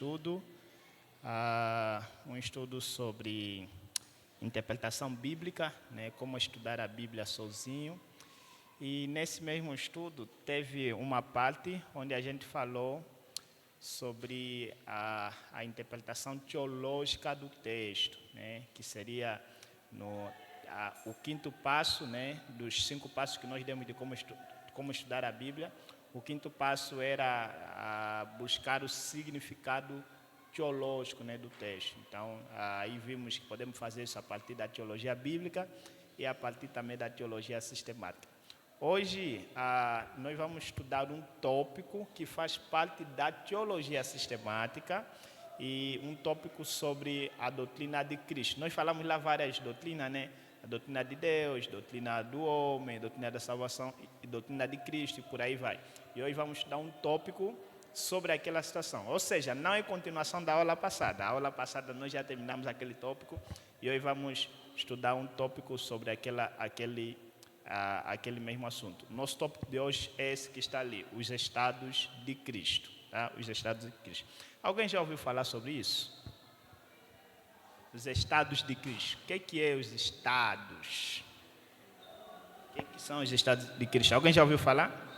estudo, um estudo sobre interpretação bíblica, né, como estudar a Bíblia sozinho. E nesse mesmo estudo teve uma parte onde a gente falou sobre a interpretação teológica do texto, né, que seria o quinto passo, né, dos 5 passos que nós demos de como estudar a Bíblia. O quinto passo era buscar o significado teológico, né, do texto. Então, aí vimos que podemos fazer isso a partir da teologia bíblica e a partir também da teologia sistemática. Hoje, nós vamos estudar um tópico que faz parte da teologia sistemática e um tópico sobre a doutrina de Cristo. Nós falamos lá várias doutrinas, né? A doutrina de Deus, doutrina do homem, doutrina da salvação e doutrina de Cristo e por aí vai. E hoje vamos estudar um tópico sobre aquela situação. Ou seja, não é continuação da aula passada. A aula passada nós já terminamos aquele tópico e hoje vamos estudar um tópico sobre aquele mesmo assunto. Nosso tópico de hoje é esse que está ali, os estados de Cristo. Tá? Os estados de Cristo. Alguém já ouviu falar sobre isso? Os estados de Cristo. O que é os estados? O que são os estados de Cristo? Alguém já ouviu falar?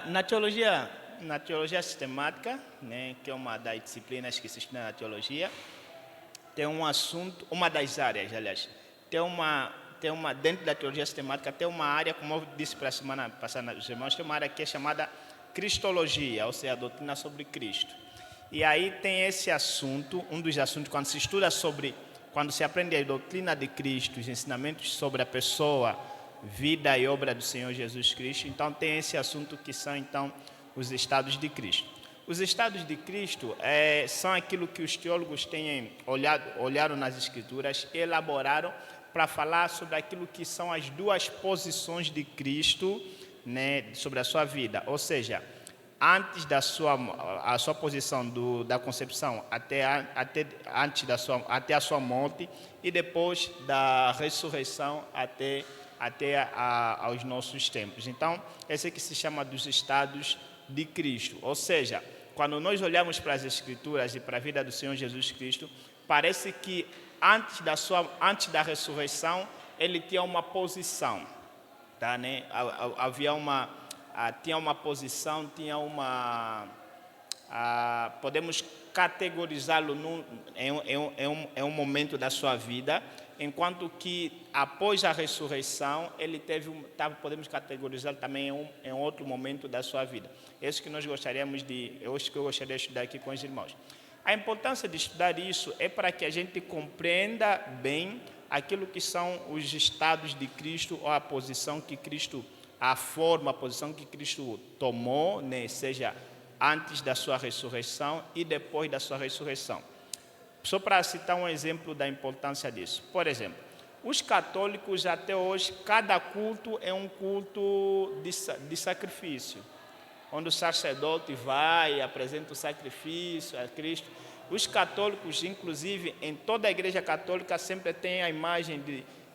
Na teologia sistemática, né, que é uma das disciplinas que se estuda na teologia, tem um assunto, uma das áreas, aliás, dentro da teologia sistemática, tem uma área, como eu disse para a semana passada os irmãos, tem uma área que é chamada cristologia, ou seja, a doutrina sobre Cristo. E aí tem esse assunto, um dos assuntos, quando se aprende a doutrina de Cristo, os ensinamentos sobre a pessoa, vida e obra do Senhor Jesus Cristo, então tem esse assunto que são então os estados de Cristo. Os estados de Cristo são aquilo que os teólogos têm olharam nas Escrituras e elaboraram para falar sobre aquilo que são as duas posições de Cristo, né, sobre a sua vida, ou seja, antes da sua posição da concepção até a sua morte e depois da ressurreição até aos nossos tempos. Então, esse que se chama dos estados de Cristo. Ou seja, quando nós olhamos para as Escrituras e para a vida do Senhor Jesus Cristo, parece que antes da ressurreição, ele tinha uma posição. Tá, né? Tinha uma posição, podemos categorizá-lo em um momento da sua vida, enquanto que após a ressurreição ele podemos categorizá-lo também em outro momento da sua vida. Isso que eu gostaria de estudar aqui com os irmãos. A importância de estudar isso é para que a gente compreenda bem aquilo que são os estados de Cristo, ou a posição que Cristo, a posição que Cristo tomou, né, seja antes da sua ressurreição e depois da sua ressurreição. Só para citar um exemplo da importância disso. Por exemplo, os católicos até hoje, cada culto é um culto de sacrifício, onde o sacerdote vai e apresenta o sacrifício a Cristo. Os católicos, inclusive, em toda a igreja católica, sempre tem a imagem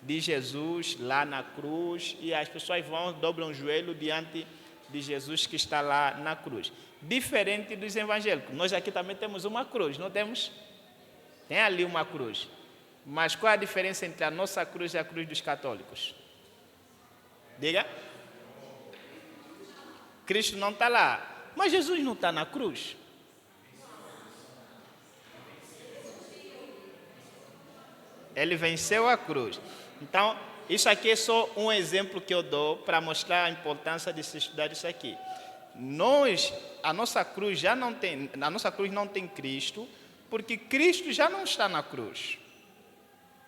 de Jesus lá na cruz e as pessoas dobram o joelho diante de Jesus que está lá na cruz. Diferente dos evangélicos. Nós aqui também temos uma cruz, não temos? Tem ali uma cruz. Mas qual é a diferença entre a nossa cruz e a cruz dos católicos? Diga. Cristo não está lá. Mas Jesus não está na cruz? Ele venceu a cruz. Então, isso aqui é só um exemplo que eu dou para mostrar a importância de se estudar isso aqui. A nossa cruz não tem Cristo, porque Cristo já não está na cruz.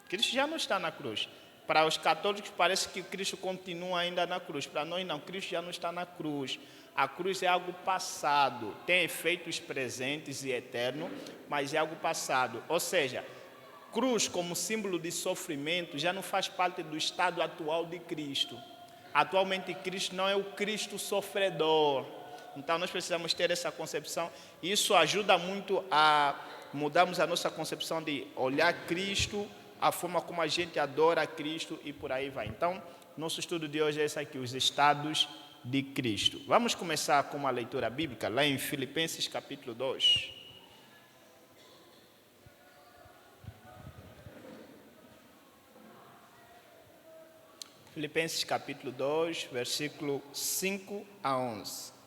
Cristo já não está na cruz. Para os católicos parece que Cristo continua ainda na cruz. Para nós não, Cristo já não está na cruz. A cruz é algo passado, tem efeitos presentes e eternos, mas é algo passado. Ou seja, cruz como símbolo de sofrimento já não faz parte do estado atual de Cristo. Atualmente Cristo não é o Cristo sofredor. Então nós precisamos ter essa concepção. E isso ajuda muito a mudarmos a nossa concepção de olhar Cristo, a forma como a gente adora Cristo e por aí vai. Então, nosso estudo de hoje é esse aqui, os estados de Cristo. Vamos começar com uma leitura bíblica lá em Filipenses capítulo 2. Filipenses capítulo 2, versículo 5 a 11.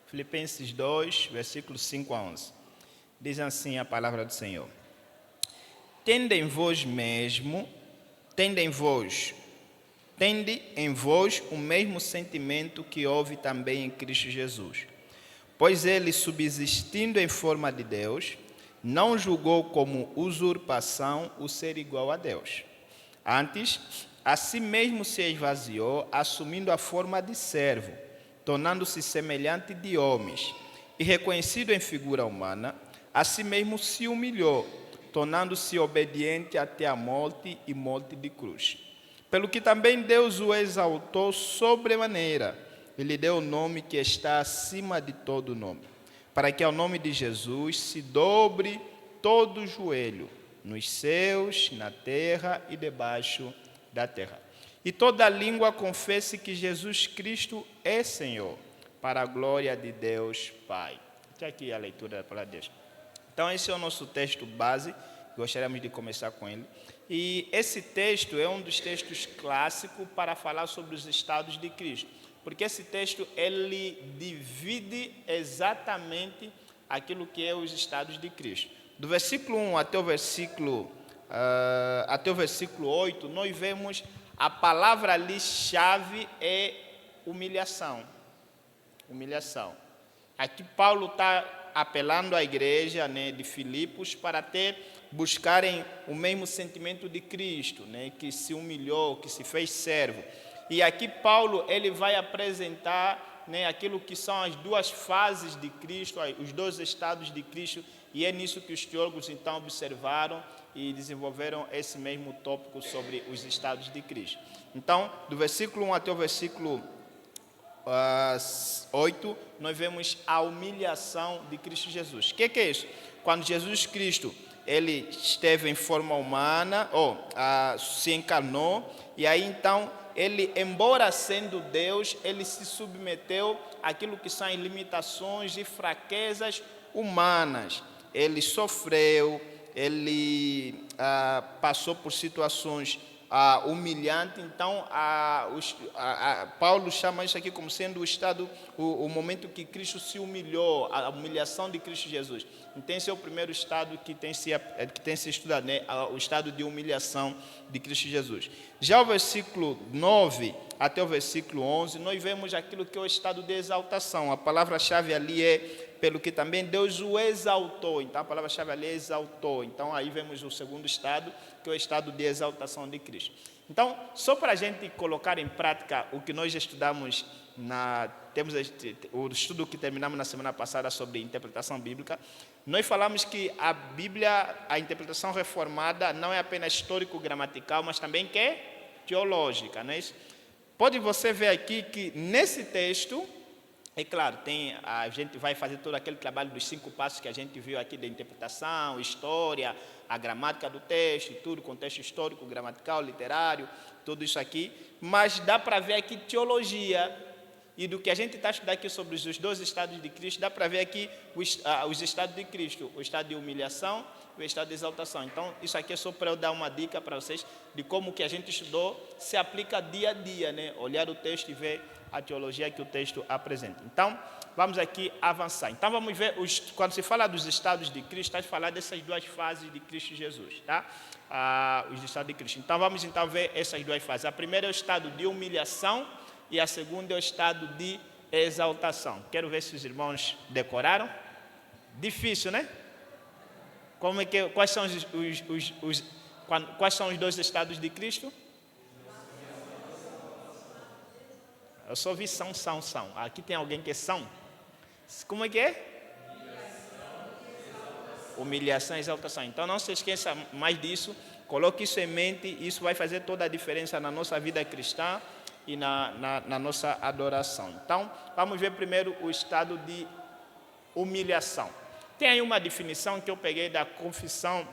Filipenses 2, versículo 5 a 11. Diz assim a palavra do Senhor. Tende em vós o mesmo sentimento que houve também em Cristo Jesus. Pois ele, subsistindo em forma de Deus, não julgou como usurpação o ser igual a Deus. Antes, a si mesmo se esvaziou, assumindo a forma de servo, tornando-se semelhante de homens, e reconhecido em figura humana, a si mesmo se humilhou, tornando-se obediente até a morte e morte de cruz. Pelo que também Deus o exaltou sobremaneira, e lhe deu o nome que está acima de todo nome, para que ao nome de Jesus se dobre todo o joelho, nos céus, na terra e debaixo da terra. E toda língua confesse que Jesus Cristo é Senhor, para a glória de Deus Pai. Até aqui a leitura da palavra de Deus. Então esse é o nosso texto base, gostaríamos de começar com ele. E esse texto é um dos textos clássicos para falar sobre os estados de Cristo, porque esse texto ele divide exatamente aquilo que é os estados de Cristo. Do versículo 1 até o versículo 8, nós vemos a palavra ali chave é humilhação. Humilhação. Aqui Paulo está apelando à igreja, né, de Filipos para buscarem o mesmo sentimento de Cristo, né, que se humilhou, que se fez servo. E aqui Paulo ele vai apresentar, né, aquilo que são as duas fases de Cristo, os dois estados de Cristo, e é nisso que os teólogos então observaram e desenvolveram esse mesmo tópico sobre os estados de Cristo. Então, do versículo 1 até o versículo 8, nós vemos a humilhação de Cristo Jesus. O que é isso? Quando Jesus Cristo ele esteve em forma humana, se encarnou, e aí então ele, embora sendo Deus, ele se submeteu àquilo que são as limitações e fraquezas humanas. Ele sofreu, ele passou por situações humilhantes. Então, Paulo chama isso aqui como sendo o momento que Cristo se humilhou, a humilhação de Cristo Jesus. Então, esse é o primeiro estado que tem se estudado, né? O estado de humilhação de Cristo Jesus. Já o versículo 9 até o versículo 11, nós vemos aquilo que é o estado de exaltação. A palavra-chave ali é pelo que também Deus o exaltou. Então, a palavra-chave ali é exaltou. Então, aí vemos o segundo estado, que é o estado de exaltação de Cristo. Então, só para a gente colocar em prática o que nós estudamos, temos o estudo que terminamos na semana passada sobre interpretação bíblica, nós falamos que a Bíblia, a interpretação reformada, não é apenas histórico-gramatical, mas também que é teológica, não é isso? Pode você ver aqui que nesse texto, é claro, a gente vai fazer todo aquele trabalho dos 5 passos que a gente viu aqui da interpretação, história, a gramática do texto e tudo, contexto histórico, gramatical, literário, tudo isso aqui, mas dá para ver aqui teologia, e do que a gente está estudando aqui sobre os 2 estados de Cristo, dá para ver aqui os estados de Cristo, o estado de humilhação e o estado de exaltação. Então, isso aqui é só para eu dar uma dica para vocês de como o que a gente estudou se aplica dia a dia, né? Olhar o texto e ver a teologia que o texto apresenta. Então, vamos aqui avançar. Então, vamos ver, quando se fala dos estados de Cristo, está a falar dessas 2 fases de Cristo Jesus, tá? Os estados de Cristo. Então, vamos então ver essas 2 fases. A primeira é o estado de humilhação e a segunda é o estado de exaltação. Quero ver se os irmãos decoraram. Difícil, né? Quais são Quais são os dois estados de Cristo? Eu só vi são. Aqui tem alguém que é são. Como é que é? Humilhação e exaltação. Então não se esqueça mais disso. Coloque isso em mente. Isso vai fazer toda a diferença na nossa vida cristã e na nossa adoração. Então, vamos ver primeiro o estado de humilhação. Tem aí uma definição que eu peguei da confissão,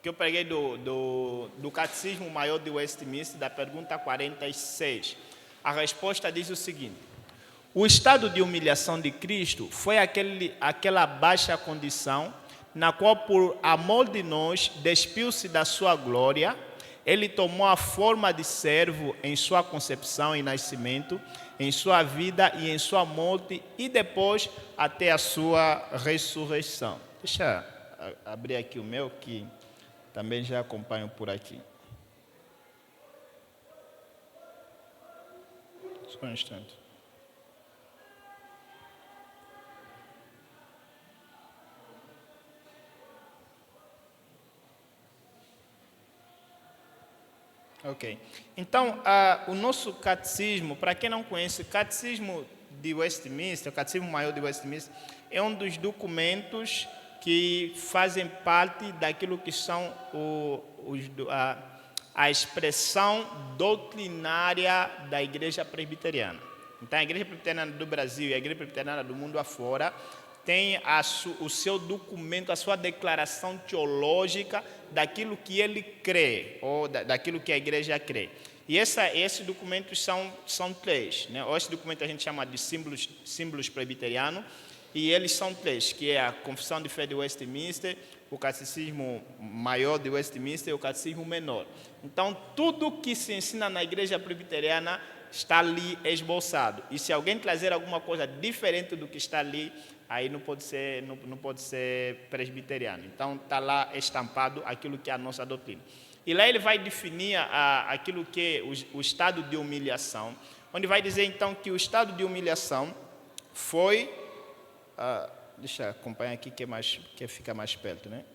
que eu peguei do Catecismo Maior de Westminster, da pergunta 46. A resposta diz o seguinte: o estado de humilhação de Cristo foi aquela baixa condição na qual, por amor de nós, despiu-se da sua glória. Ele tomou a forma de servo em sua concepção e nascimento, em sua vida e em sua morte, e depois até a sua ressurreição. Deixa eu abrir aqui o meu, que também já acompanho por aqui. Só um instante. Ok. Então, o nosso catecismo, para quem não conhece, o Catecismo de Westminster, o Catecismo Maior de Westminster, é um dos documentos que fazem parte daquilo que são a expressão doutrinária da Igreja Presbiteriana. Então, a Igreja Presbiteriana do Brasil e a Igreja Presbiteriana do mundo afora tem o seu documento, a sua declaração teológica daquilo que ele crê, ou daquilo que a igreja crê. E esses documentos são três. Né? Esse documento a gente chama de símbolos presbiterianos, e eles são três, que é a Confissão de Fé de Westminster, o Catecismo Maior de Westminster e o Catecismo Menor. Então, tudo que se ensina na igreja presbiteriana está ali esboçado. E se alguém trazer alguma coisa diferente do que está ali, aí não pode ser presbiteriano. Então, está lá estampado aquilo que é a nossa doutrina. E lá ele vai definir aquilo que é o estado de humilhação, onde vai dizer, então, que o estado de humilhação foi... deixa eu acompanhar aqui, que fica mais perto, né?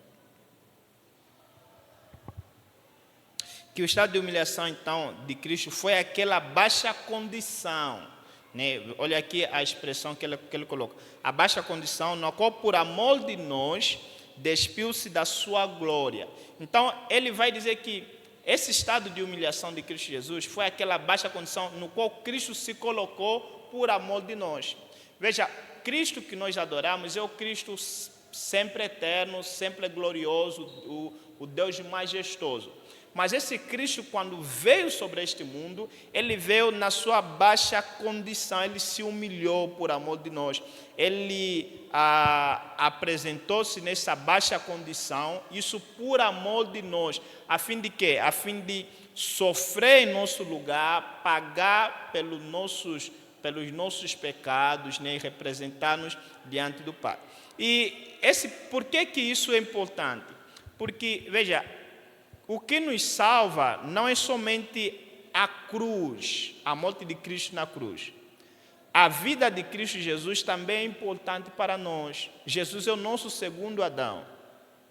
Que o estado de humilhação, então, de Cristo foi aquela baixa condição, né? Olha aqui a expressão que ele coloca. A baixa condição na qual, por amor de nós, despiu-se da sua glória. Então, ele vai dizer que esse estado de humilhação de Cristo Jesus foi aquela baixa condição no qual Cristo se colocou por amor de nós. Veja, Cristo que nós adoramos é o Cristo sempre eterno, sempre glorioso, o Deus majestoso. Mas esse Cristo, quando veio sobre este mundo, ele veio na sua baixa condição, ele se humilhou por amor de nós. Ele apresentou-se nessa baixa condição, isso por amor de nós. A fim de quê? A fim de sofrer em nosso lugar, pagar pelos nossos pecados, né, e representar-nos diante do Pai. E por que isso é importante? Porque, veja, o que nos salva não é somente a cruz, a morte de Cristo na cruz. A vida de Cristo Jesus também é importante para nós. Jesus é o nosso segundo Adão.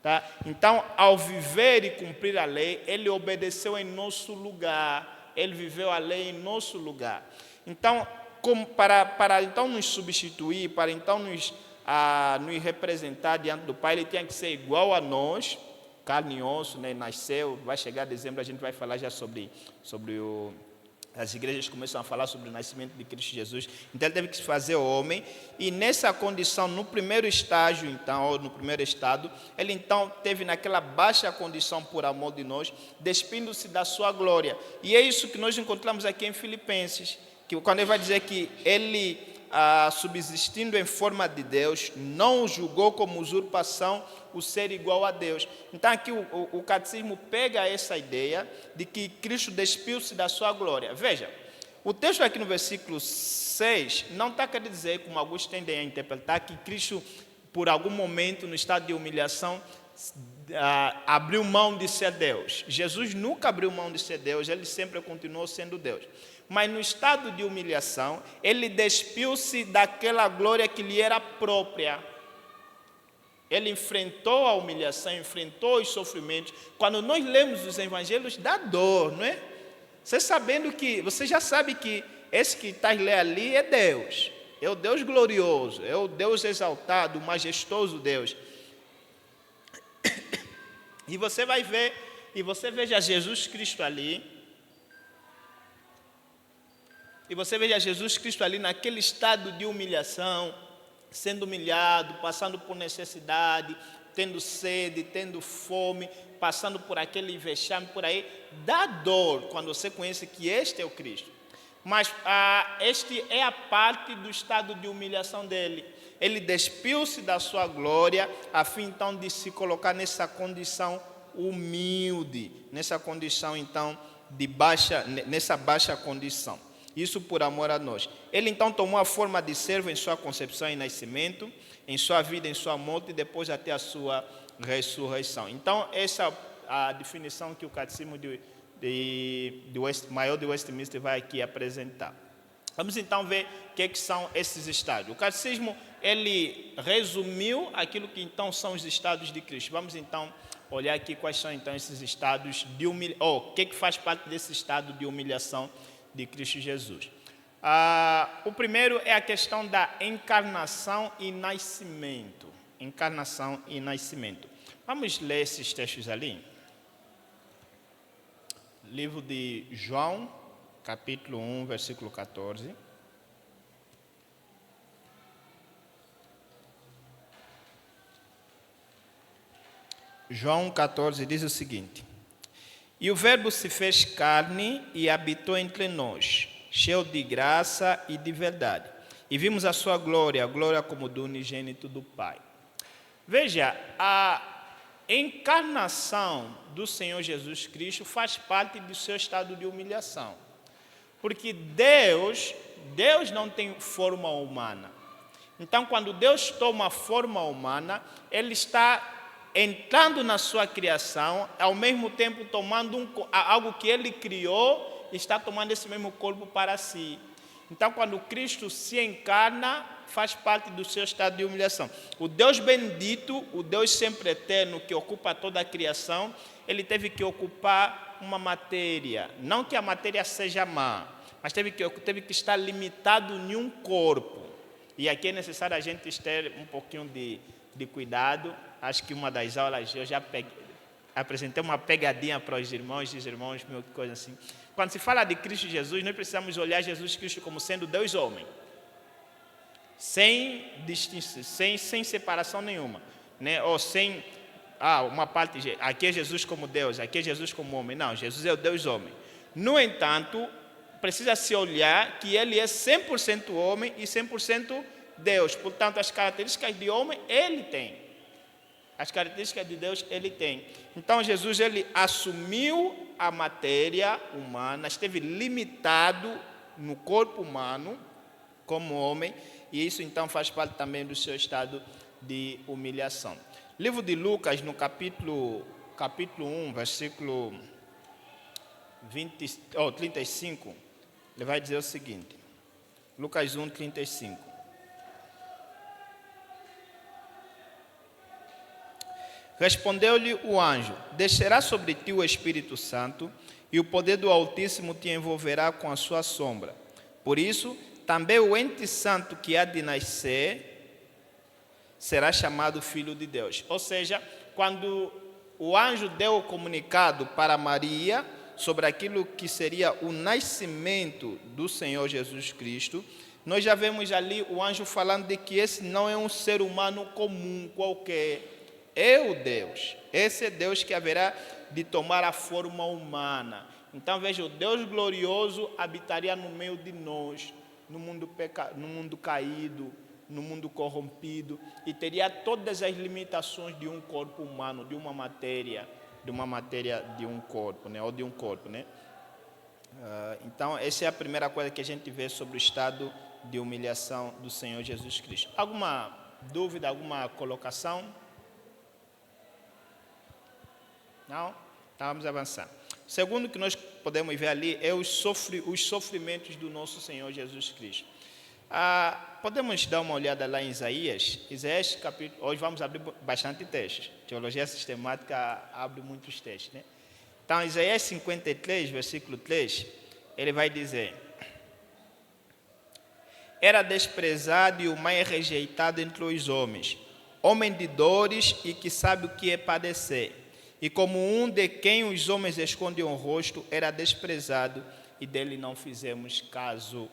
Tá? Então, ao viver e cumprir a lei, ele obedeceu em nosso lugar. Ele viveu a lei em nosso lugar. Então, para então nos substituir, para então nos representar diante do Pai, ele tinha que ser igual a nós, carne e osso, né? Nasceu, vai chegar dezembro, a gente vai falar já sobre as igrejas começam a falar sobre o nascimento de Cristo Jesus. Então ele teve que se fazer homem, e nessa condição, no primeiro estágio, então, ou no primeiro estado, ele então teve naquela baixa condição por amor de nós, despindo-se da sua glória. E é isso que nós encontramos aqui em Filipenses, que quando ele vai dizer que ele, subsistindo em forma de Deus, não julgou como usurpação o ser igual a Deus. Então aqui o catecismo pega essa ideia de que Cristo despiu-se da sua glória. Veja, o texto aqui no versículo 6 não está querendo dizer, como alguns tendem a interpretar, que Cristo, por algum momento, no estado de humilhação, abriu mão de ser Deus. Jesus nunca abriu mão de ser Deus, ele sempre continuou sendo Deus. Mas no estado de humilhação, ele despiu-se daquela glória que lhe era própria. Ele enfrentou a humilhação, enfrentou os sofrimentos. Quando nós lemos os evangelhos, dá dor, não é? Você já sabe que esse que está ali é Deus. É o Deus glorioso, é o Deus exaltado, o majestoso Deus. E você vai ver, e você veja Jesus Cristo ali, naquele estado de humilhação, sendo humilhado, passando por necessidade, tendo sede, tendo fome, passando por aquele vexame por aí. Dá dor quando você conhece que este é o Cristo. Mas este é a parte do estado de humilhação dele. Ele despiu-se da sua glória, a fim então de se colocar nessa condição humilde, nessa condição então nessa baixa condição. Isso por amor a nós. Ele então tomou a forma de servo em sua concepção e nascimento, em sua vida, em sua morte e depois até a sua ressurreição. Então essa é a definição que o Catecismo Maior de Westminster vai aqui apresentar. Vamos então ver o que são esses estádios. O Catecismo, ele resumiu aquilo que então são os estados de Cristo. Vamos então olhar aqui quais são então esses estados de humilhação, o que faz parte desse estado de humilhação de Cristo Jesus. O primeiro é a questão da encarnação e nascimento. Encarnação e nascimento. Vamos ler esses textos ali. Livro de João, capítulo 1, versículo 14. João 14 diz o seguinte: E o Verbo se fez carne e habitou entre nós, cheio de graça e de verdade. E vimos a sua glória, a glória como do unigênito do Pai. Veja, a encarnação do Senhor Jesus Cristo faz parte do seu estado de humilhação. Porque Deus não tem forma humana. Então, quando Deus toma forma humana, Ele está entrando na sua criação, ao mesmo tempo tomando algo que Ele criou, está tomando esse mesmo corpo para si. Então, quando Cristo se encarna, faz parte do seu estado de humilhação. O Deus bendito, o Deus sempre eterno, que ocupa toda a criação, Ele teve que ocupar uma matéria. Não que a matéria seja má, mas teve que estar limitado em um corpo. E aqui é necessário a gente ter um pouquinho de cuidado. Acho que uma das aulas eu já apresentei uma pegadinha para os irmãos, meio coisa assim. Quando se fala de Cristo Jesus, nós precisamos olhar Jesus Cristo como sendo Deus homem, sem distinção, sem separação nenhuma, né? Ou sem uma parte, aqui é Jesus como Deus, aqui é Jesus como homem. Não, Jesus é o Deus homem. No entanto, precisa se olhar que Ele é 100% homem e 100% Deus. Portanto, as características de homem Ele tem. As características de Deus Ele tem. Então, Jesus, Ele assumiu a matéria humana, esteve limitado no corpo humano como homem, e isso então faz parte também do seu estado de humilhação. Livro de Lucas, no capítulo 1, versículo 35, ele vai dizer o seguinte. Lucas 1, 35. Respondeu-lhe o anjo: Descerá sobre ti o Espírito Santo, e o poder do Altíssimo te envolverá com a sua sombra. Por isso, também o ente santo que há de nascer será chamado Filho de Deus. Ou seja, quando o anjo deu o comunicado para Maria sobre aquilo que seria o nascimento do Senhor Jesus Cristo, nós já vemos ali o anjo falando de que esse não é um ser humano comum qualquer. É o Deus, esse é Deus que haverá de tomar a forma humana. Então veja, o Deus glorioso habitaria no meio de nós, no mundo caído, no mundo corrompido, e teria todas as limitações de um corpo humano, de uma matéria de um corpo, né? Ou de um corpo, né? Então essa é a primeira coisa que a gente vê sobre o estado de humilhação do Senhor Jesus Cristo. Alguma dúvida, alguma colocação? Não? Então vamos avançar. O segundo que nós podemos ver ali é os sofrimentos do nosso Senhor Jesus Cristo. Podemos dar uma olhada lá em Isaías. Isaías, capítulo. Hoje vamos abrir bastante textos. Teologia sistemática abre muitos textos, né? Então, Isaías 53, versículo 3, ele vai dizer: era desprezado e o mais rejeitado entre os homens, homem de dores e que sabe o que é padecer. E como um de quem os homens escondem o rosto, era desprezado e dele não fizemos caso.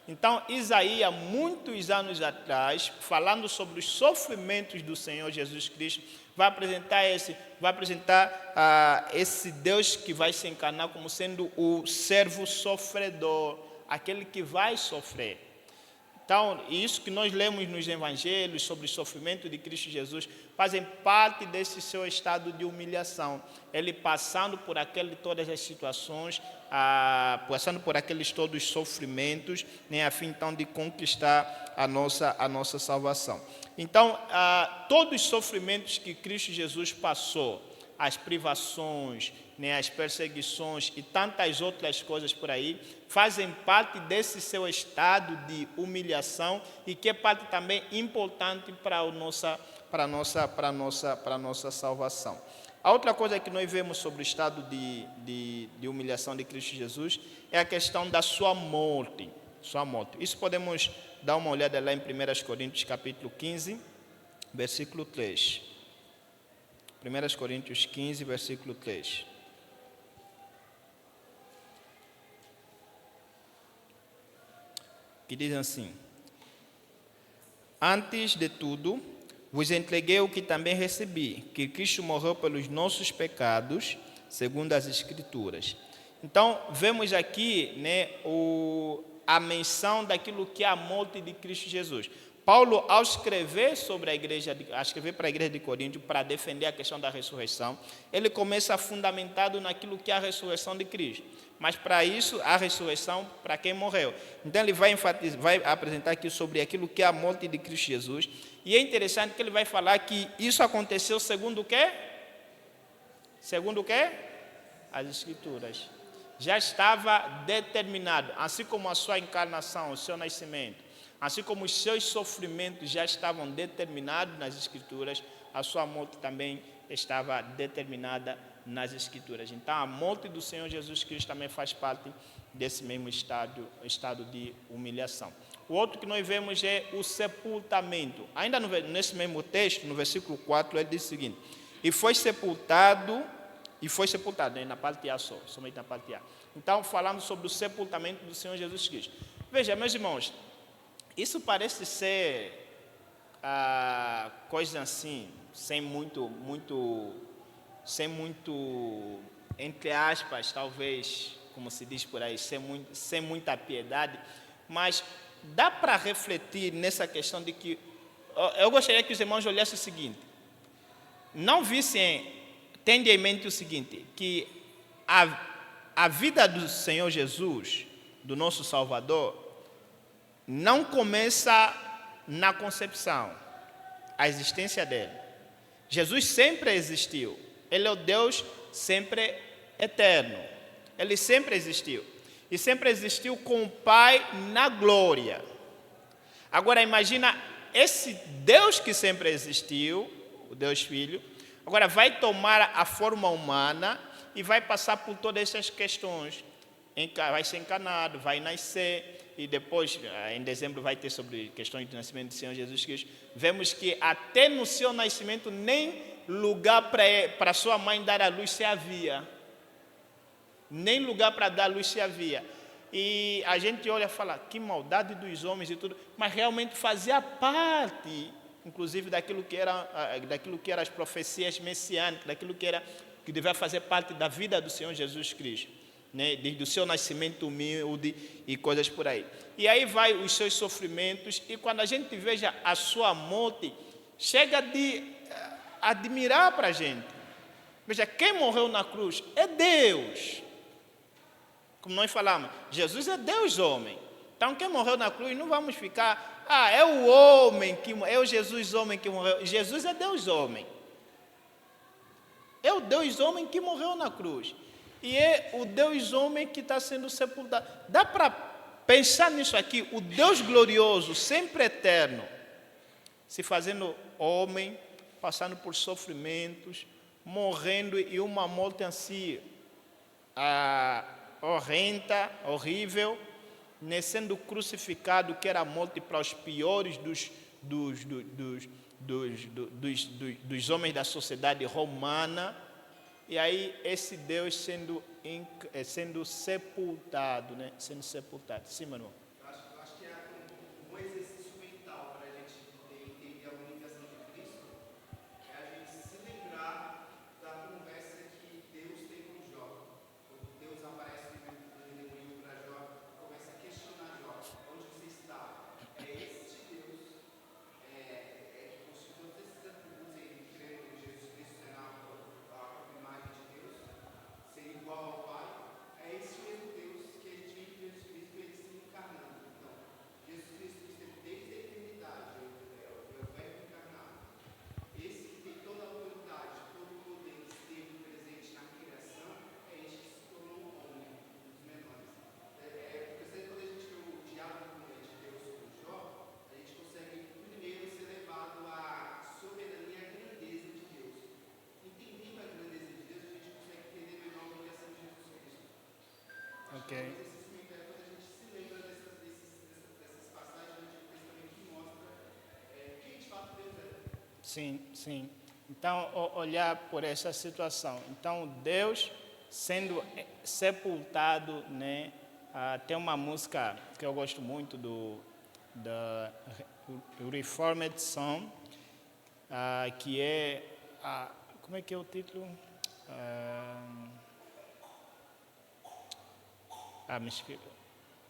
Então, Isaías, muitos anos atrás, falando sobre os sofrimentos do Senhor Jesus Cristo, vai apresentar esse Deus que vai se encarnar como sendo o servo sofredor, aquele que vai sofrer. Então, isso que nós lemos nos evangelhos sobre o sofrimento de Cristo Jesus, fazem parte desse seu estado de humilhação. Ele passando por todas as situações, passando por aqueles todos os sofrimentos, né, a fim então de conquistar a nossa salvação. Então, todos os sofrimentos que Cristo Jesus passou, as privações, né, as perseguições e tantas outras coisas por aí, fazem parte desse seu estado de humilhação e que é parte também importante para a nossa salvação. A outra coisa que nós vemos sobre o estado de humilhação de Cristo Jesus é a questão da sua morte. Isso podemos dar uma olhada lá em 1 Coríntios capítulo 15, versículo 3. 1 Coríntios 15, versículo 3. Que diz assim: antes de tudo, vos entreguei o que também recebi, que Cristo morreu pelos nossos pecados, segundo as Escrituras. Então, vemos aqui, né, a menção daquilo que é a morte de Cristo Jesus. Paulo, ao escrever para a igreja de Corinto, para defender a questão da ressurreição, ele começa fundamentado naquilo que é a ressurreição de Cristo. Mas para isso, a ressurreição para quem morreu. Então ele vai apresentar aqui sobre aquilo que é a morte de Cristo Jesus. E é interessante que ele vai falar que isso aconteceu segundo o quê? Segundo o quê? As Escrituras. Já estava determinado, assim como a sua encarnação, o seu nascimento, assim como os seus sofrimentos já estavam determinados nas Escrituras, a sua morte também estava determinada nas Escrituras. Então, a morte do Senhor Jesus Cristo também faz parte desse mesmo estado de humilhação. O outro que nós vemos é o sepultamento. Ainda nesse mesmo texto, no versículo 4, ele diz o seguinte: e foi sepultado, né, na parte A só, somente na parte A. Então, falando sobre o sepultamento do Senhor Jesus Cristo. Veja, meus irmãos, isso parece ser coisa assim, sem muito, entre aspas, talvez, como se diz por aí, sem muita piedade, mas dá para refletir nessa questão de que, eu gostaria que os irmãos olhassem o seguinte, não vissem, tende em mente o seguinte, que a vida do Senhor Jesus, do nosso Salvador, não começa na concepção, a existência dele. Jesus sempre existiu. Ele é o Deus sempre eterno. Ele sempre existiu. E sempre existiu com o Pai na glória. Agora imagina esse Deus que sempre existiu, o Deus Filho, agora vai tomar a forma humana e vai passar por todas essas questões. Vai ser encarnado, vai nascer, e depois, em dezembro, vai ter sobre questões do nascimento do Senhor Jesus Cristo. Vemos que até no seu nascimento, nem lugar para sua mãe dar a luz se havia. Nem lugar para dar a luz se havia. E a gente olha e fala, que maldade dos homens e tudo, mas realmente fazia parte, inclusive, daquilo que eram as profecias messiânicas, daquilo que devia fazer parte da vida do Senhor Jesus Cristo. Né, desde o seu nascimento humilde e coisas por aí. E aí vai os seus sofrimentos, e quando a gente veja a sua morte, chega de admirar para a gente. Veja, quem morreu na cruz é Deus. Como nós falamos, Jesus é Deus homem. Então quem morreu na cruz, não vamos ficar, é o homem, é o Jesus homem que morreu. Jesus é Deus homem. É o Deus homem que morreu na cruz. E é o Deus homem que está sendo sepultado. Dá para pensar nisso aqui, o Deus glorioso, sempre eterno, se fazendo homem, passando por sofrimentos, morrendo e uma morte assim, horrenda, horrível, né, sendo crucificado, que era a morte para os piores dos homens da sociedade romana, e aí esse Deus sendo sepultado, né? Sendo sepultado. Sim, meu irmão. Eu acho que é um exercício mental para a gente entender a humilhação de Cristo, é a gente se lembrar da conversa que Deus tem com Jó. Quando Deus aparece no redemoinho para Jó, começa a questionar Jó: onde você está? É este Deus que possui todos esses atributos, ele crendo em Jesus Cristo sendo a própria imagem de Deus, ser igual ao Pai. É esse mesmo Deus que a gente vê em Jesus Cristo, ele se encarnando. Então, Jesus Cristo esteve desde a eternidade, é o Verbo encarnado. Esse que tem toda a autoridade, todo o poder, que esteve presente na criação, é este que se tornou homem, um dos menores. Porque quando a gente vê o diálogo de Deus com Jó, a gente consegue primeiro ser levado à soberania e à grandeza de Deus. Entendendo a grandeza de Deus, a gente consegue entender melhor a humilhação de Jesus Cristo. Ok. Quando a gente se lembra dessas passagens do Antigo Testamento que mostra quem de fato Deus é. Sim, sim. Então, olhar por essa situação. Então, Deus sendo sepultado, né? Tem uma música que eu gosto muito da Reformed Song, que é, como é que é o título? Me esqueci.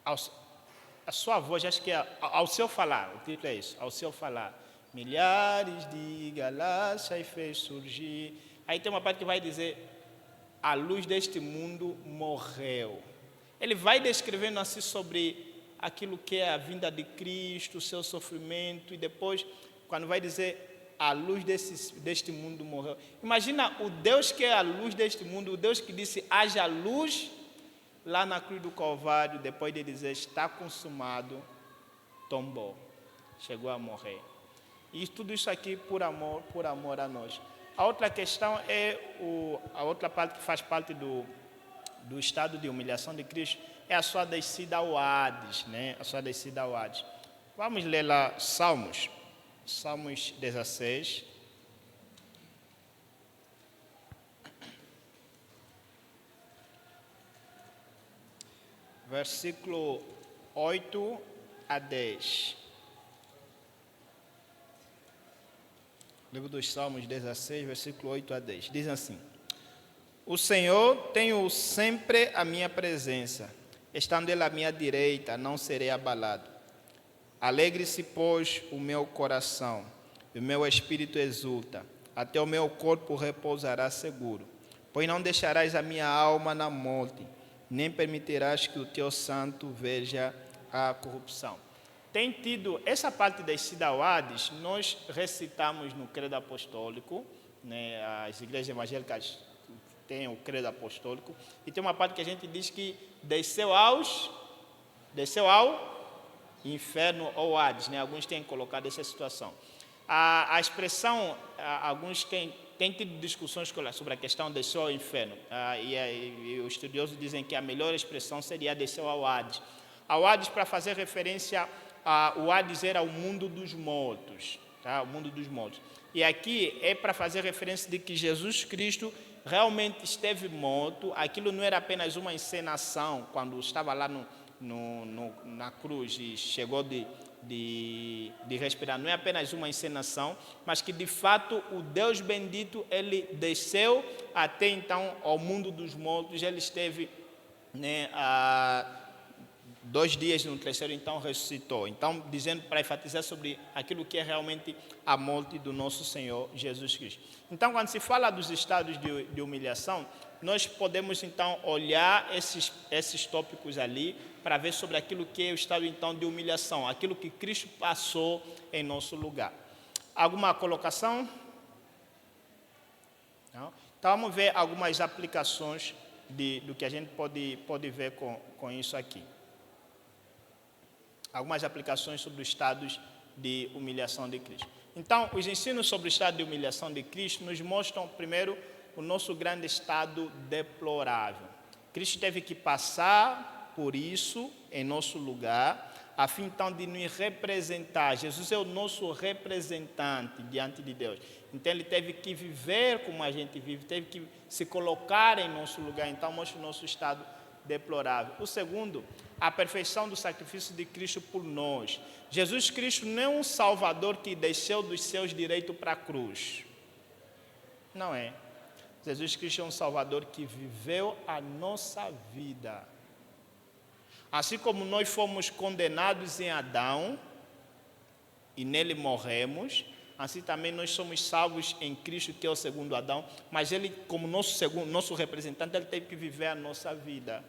A sua voz, acho que é ao seu falar, o título é isso, ao seu falar. Milhares de galáxias fez surgir. Aí tem uma parte que vai dizer, a luz deste mundo morreu. Ele vai descrevendo assim sobre aquilo que é a vinda de Cristo, o seu sofrimento, e depois, quando vai dizer, a luz deste mundo morreu. Imagina o Deus que é a luz deste mundo, o Deus que disse, haja luz, lá na cruz do Calvário, depois de dizer, está consumado, tombou, chegou a morrer. E tudo isso aqui por amor a nós. A outra questão é, a outra parte que faz parte do estado de humilhação de Cristo, é a sua descida ao Hades, né? A sua descida ao Hades. Vamos ler lá Salmos 16. Versículo 8 a 10. Livro dos Salmos 16, versículo 8 a 10. Diz assim: O Senhor tem sempre a minha presença. Estando Ele à minha direita, não serei abalado. Alegre-se, pois, o meu coração, e o meu espírito exulta. Até o meu corpo repousará seguro. Pois não deixarás a minha alma na morte, nem permitirás que o teu santo veja a corrupção. Tem tido essa parte da descida ao Hades, nós recitamos no credo apostólico, né, as igrejas evangélicas têm o credo apostólico, e tem uma parte que a gente diz que desceu ao inferno ou Hades, né? Alguns têm colocado essa situação. A expressão, alguns têm tido discussões sobre a questão desceu ao inferno, e os estudiosos dizem que a melhor expressão seria desceu ao Hades. Ao Hades, para fazer referência, o Hades era o mundo dos mortos, tá? O mundo dos mortos. E aqui é para fazer referência de que Jesus Cristo realmente esteve morto. Aquilo não era apenas uma encenação, quando estava lá na cruz e chegou de respirar, não é apenas uma encenação, mas que de fato o Deus bendito, ele desceu até então ao mundo dos mortos. Ele esteve, né, 2 dias, no terceiro então ressuscitou. Então, dizendo, para enfatizar sobre aquilo que é realmente a morte do nosso Senhor Jesus Cristo. Então, quando se fala dos estados de humilhação, nós podemos então olhar esses tópicos ali para ver sobre aquilo que é o estado então de humilhação, aquilo que Cristo passou em nosso lugar. Alguma colocação? Não? Então vamos ver algumas aplicações do que a gente pode ver com isso aqui. algumas aplicações sobre os estados de humilhação de Cristo. Então, os ensinos sobre o estado de humilhação de Cristo nos mostram, primeiro, o nosso grande estado deplorável. Cristo teve que passar por isso em nosso lugar, a fim então de nos representar. Jesus é o nosso representante diante de Deus. Então ele teve que viver como a gente vive, teve que se colocar em nosso lugar. Então mostra o nosso estado deplorável. O segundo, a perfeição do sacrifício de Cristo por nós. Jesus Cristo não é um Salvador que desceu dos seus direitos para a cruz. Não é. Jesus Cristo é um Salvador que viveu a nossa vida. Assim como nós fomos condenados em Adão e nele morremos, assim também nós somos salvos em Cristo, que é o segundo Adão, mas ele, como nosso representante, ele teve que viver a nossa vida.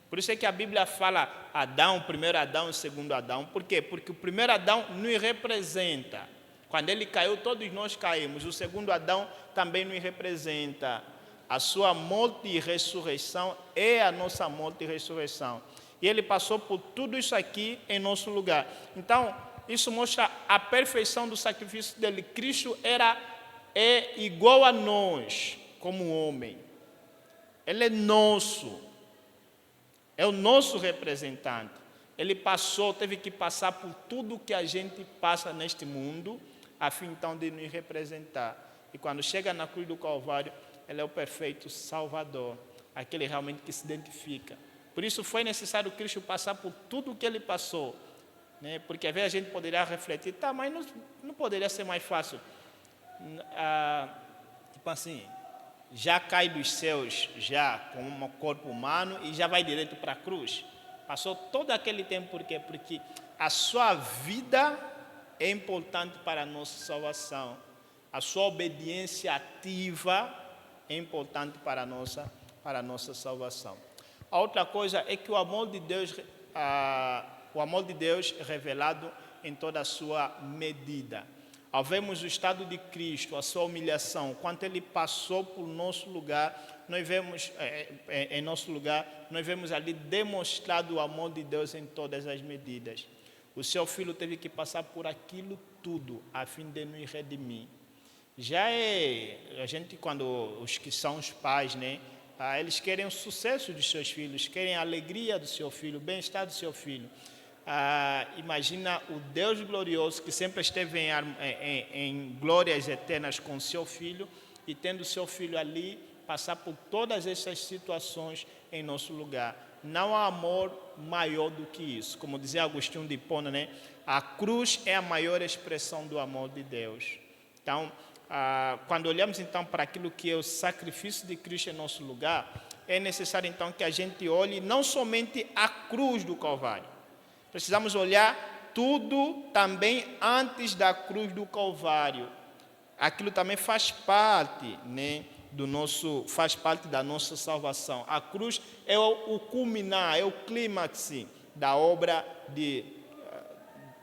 Por isso é que a Bíblia fala Adão, primeiro Adão e segundo Adão. Por quê? Porque o primeiro Adão nos representa. Quando ele caiu, todos nós caímos. O segundo Adão também nos representa. A sua morte e ressurreição é a nossa morte e ressurreição. E ele passou por tudo isso aqui em nosso lugar. Então, isso mostra a perfeição do sacrifício dele. Cristo é igual a nós, como homem. Ele é nosso. É o nosso representante. Ele teve que passar por tudo que a gente passa neste mundo, a fim então de nos representar. E quando chega na cruz do Calvário, ele é o perfeito Salvador, aquele realmente que se identifica. Por isso foi necessário Cristo passar por tudo o que ele passou, né? Porque às vezes a gente poderia refletir, mas não poderia ser mais fácil. Tipo assim, já cai dos céus, já com um corpo humano e já vai direto para a cruz. Passou todo aquele tempo, por quê? Porque a sua vida é importante para a nossa salvação. A sua obediência ativa é importante para a nossa salvação. A outra coisa é que o amor de Deus revelado em toda a sua medida. Ao vermos o estado de Cristo, a sua humilhação, quanto ele passou por nosso lugar, nós vemos nós vemos ali demonstrado o amor de Deus em todas as medidas. O seu filho teve que passar por aquilo tudo, a fim de nos redimir. A gente, quando os que são os pais, né? Eles querem o sucesso dos seus filhos, querem a alegria do seu filho, o bem-estar do seu filho. Imagina o Deus glorioso que sempre esteve em glórias eternas com o seu filho e tendo o seu filho ali passar por todas essas situações em nosso lugar. Não há amor maior do que isso. Como dizia Agostinho de Hipona, né? A cruz é a maior expressão do amor de Deus. Então, quando olhamos então para aquilo que é o sacrifício de Cristo em nosso lugar, é necessário então que a gente olhe não somente a cruz do Calvário. Precisamos olhar tudo também antes da cruz do Calvário. Aquilo também faz parte, né, faz parte da nossa salvação. A cruz é o culminar, é o clímax da obra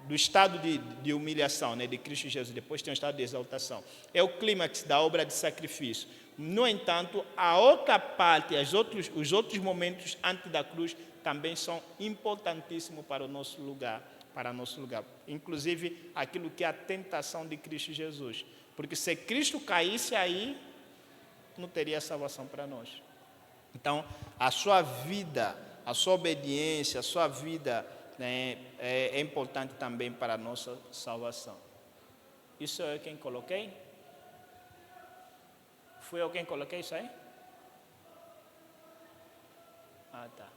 do estado de humilhação, né, de Cristo Jesus. Depois tem o estado de exaltação. É o clímax da obra de sacrifício. No entanto, a outra parte, os outros momentos antes da cruz também são importantíssimos para o nosso lugar. Inclusive, aquilo que é a tentação de Cristo Jesus. Porque se Cristo caísse aí, não teria salvação para nós. Então, a sua vida, a sua obediência, a sua vida, né, é importante também para a nossa salvação. Isso é quem coloquei? Fui eu quem coloquei isso aí? Tá.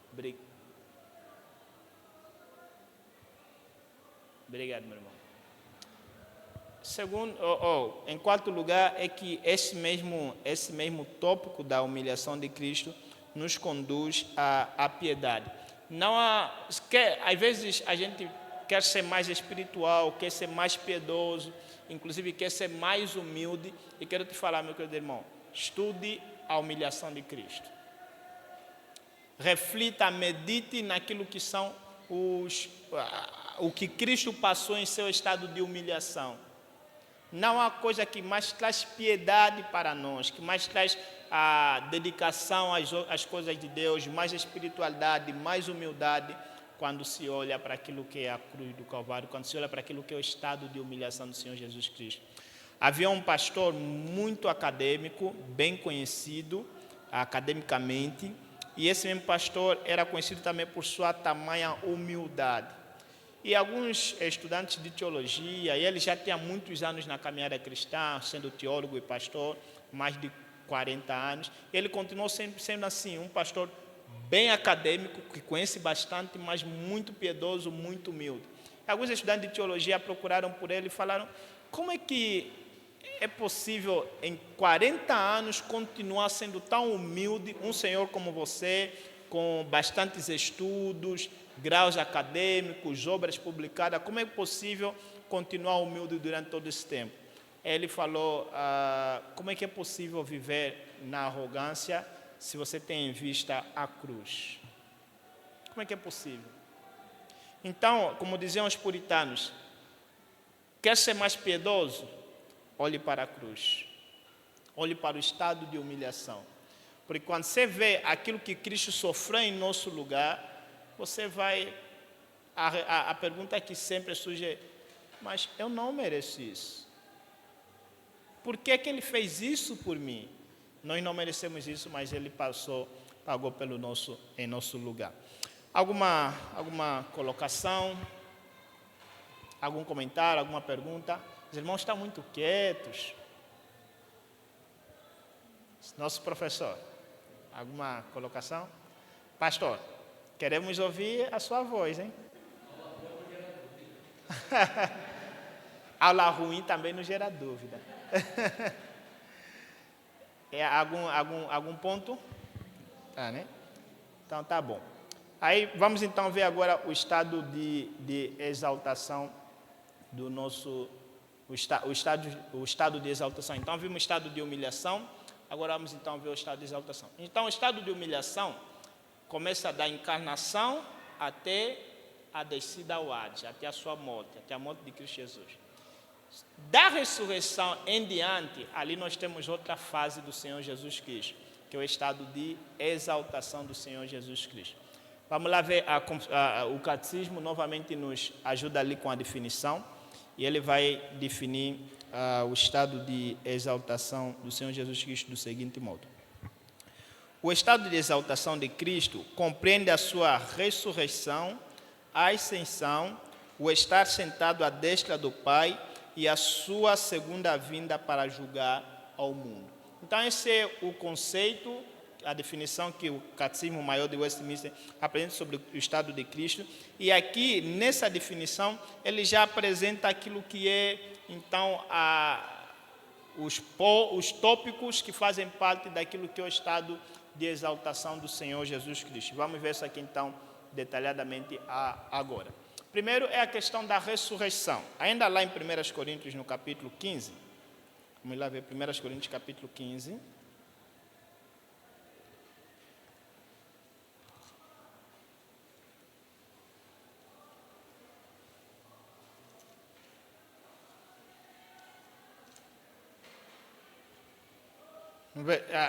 Obrigado, meu irmão. Em quarto lugar, é que esse mesmo tópico da humilhação de Cristo nos conduz à piedade. Às vezes a gente quer ser mais espiritual, quer ser mais piedoso, inclusive quer ser mais humilde. E quero te falar, meu querido irmão, estude a humilhação de Cristo. Reflita, medite naquilo que são o que Cristo passou em seu estado de humilhação. Não há coisa que mais traz piedade para nós, que mais traz a dedicação às coisas de Deus, mais espiritualidade, mais humildade, quando se olha para aquilo que é a cruz do Calvário, quando se olha para aquilo que é o estado de humilhação do Senhor Jesus Cristo. Havia um pastor muito acadêmico, bem conhecido academicamente, e esse mesmo pastor era conhecido também por sua tamanha humildade. E alguns estudantes de teologia, e ele já tinha muitos anos na caminhada cristã, sendo teólogo e pastor, mais de 40 anos, ele continuou sendo assim, um pastor bem acadêmico, que conhece bastante, mas muito piedoso, muito humilde. Alguns estudantes de teologia procuraram por ele e falaram: como é que é possível em 40 anos continuar sendo tão humilde, um senhor como você, com bastantes estudos, graus acadêmicos, obras publicadas, como é possível continuar humilde durante todo esse tempo? Ele falou: como é que é possível viver na arrogância se você tem em vista a cruz? Como é que é possível? Então, como diziam os puritanos, quer ser mais piedoso? Olhe para a cruz. Olhe para o estado de humilhação. Porque quando você vê aquilo que Cristo sofreu em nosso lugar, você vai... A pergunta que sempre surge é: mas eu não mereço isso. Por que Ele fez isso por mim? Nós não merecemos isso, mas Ele pagou em nosso lugar. Alguma colocação? Algum comentário? Alguma pergunta? Os irmãos estão muito quietos. Nosso professor, alguma colocação? Pastor, queremos ouvir a sua voz, hein? Aula ruim também não gera dúvida. Algum ponto? Tá, né? Então tá bom. Aí vamos então ver agora o estado de exaltação do nosso... O estado de exaltação. Então vimos o estado de humilhação, agora vamos então ver o estado de exaltação. Então o estado de humilhação começa da encarnação até a descida ao Hades, até a sua morte, até a morte de Cristo Jesus. Da ressurreição em diante, ali nós temos outra fase do Senhor Jesus Cristo, que é o estado de exaltação do Senhor Jesus Cristo. Vamos lá ver, o catecismo novamente nos ajuda ali com a definição, e ele vai definir o estado de exaltação do Senhor Jesus Cristo do seguinte modo: o estado de exaltação de Cristo compreende a sua ressurreição, a ascensão, o estar sentado à destra do Pai e a sua segunda vinda para julgar ao mundo. Então esse é o conceito, a definição que o Catecismo Maior de Westminster apresenta sobre o estado de Cristo. E aqui, nessa definição, ele já apresenta aquilo que é, então, os tópicos que fazem parte daquilo que é o estado de exaltação do Senhor Jesus Cristo. Vamos ver isso aqui, então, detalhadamente agora. Primeiro é a questão da ressurreição. Ainda lá em 1 Coríntios, no capítulo 15, vamos lá ver 1 Coríntios, capítulo 15.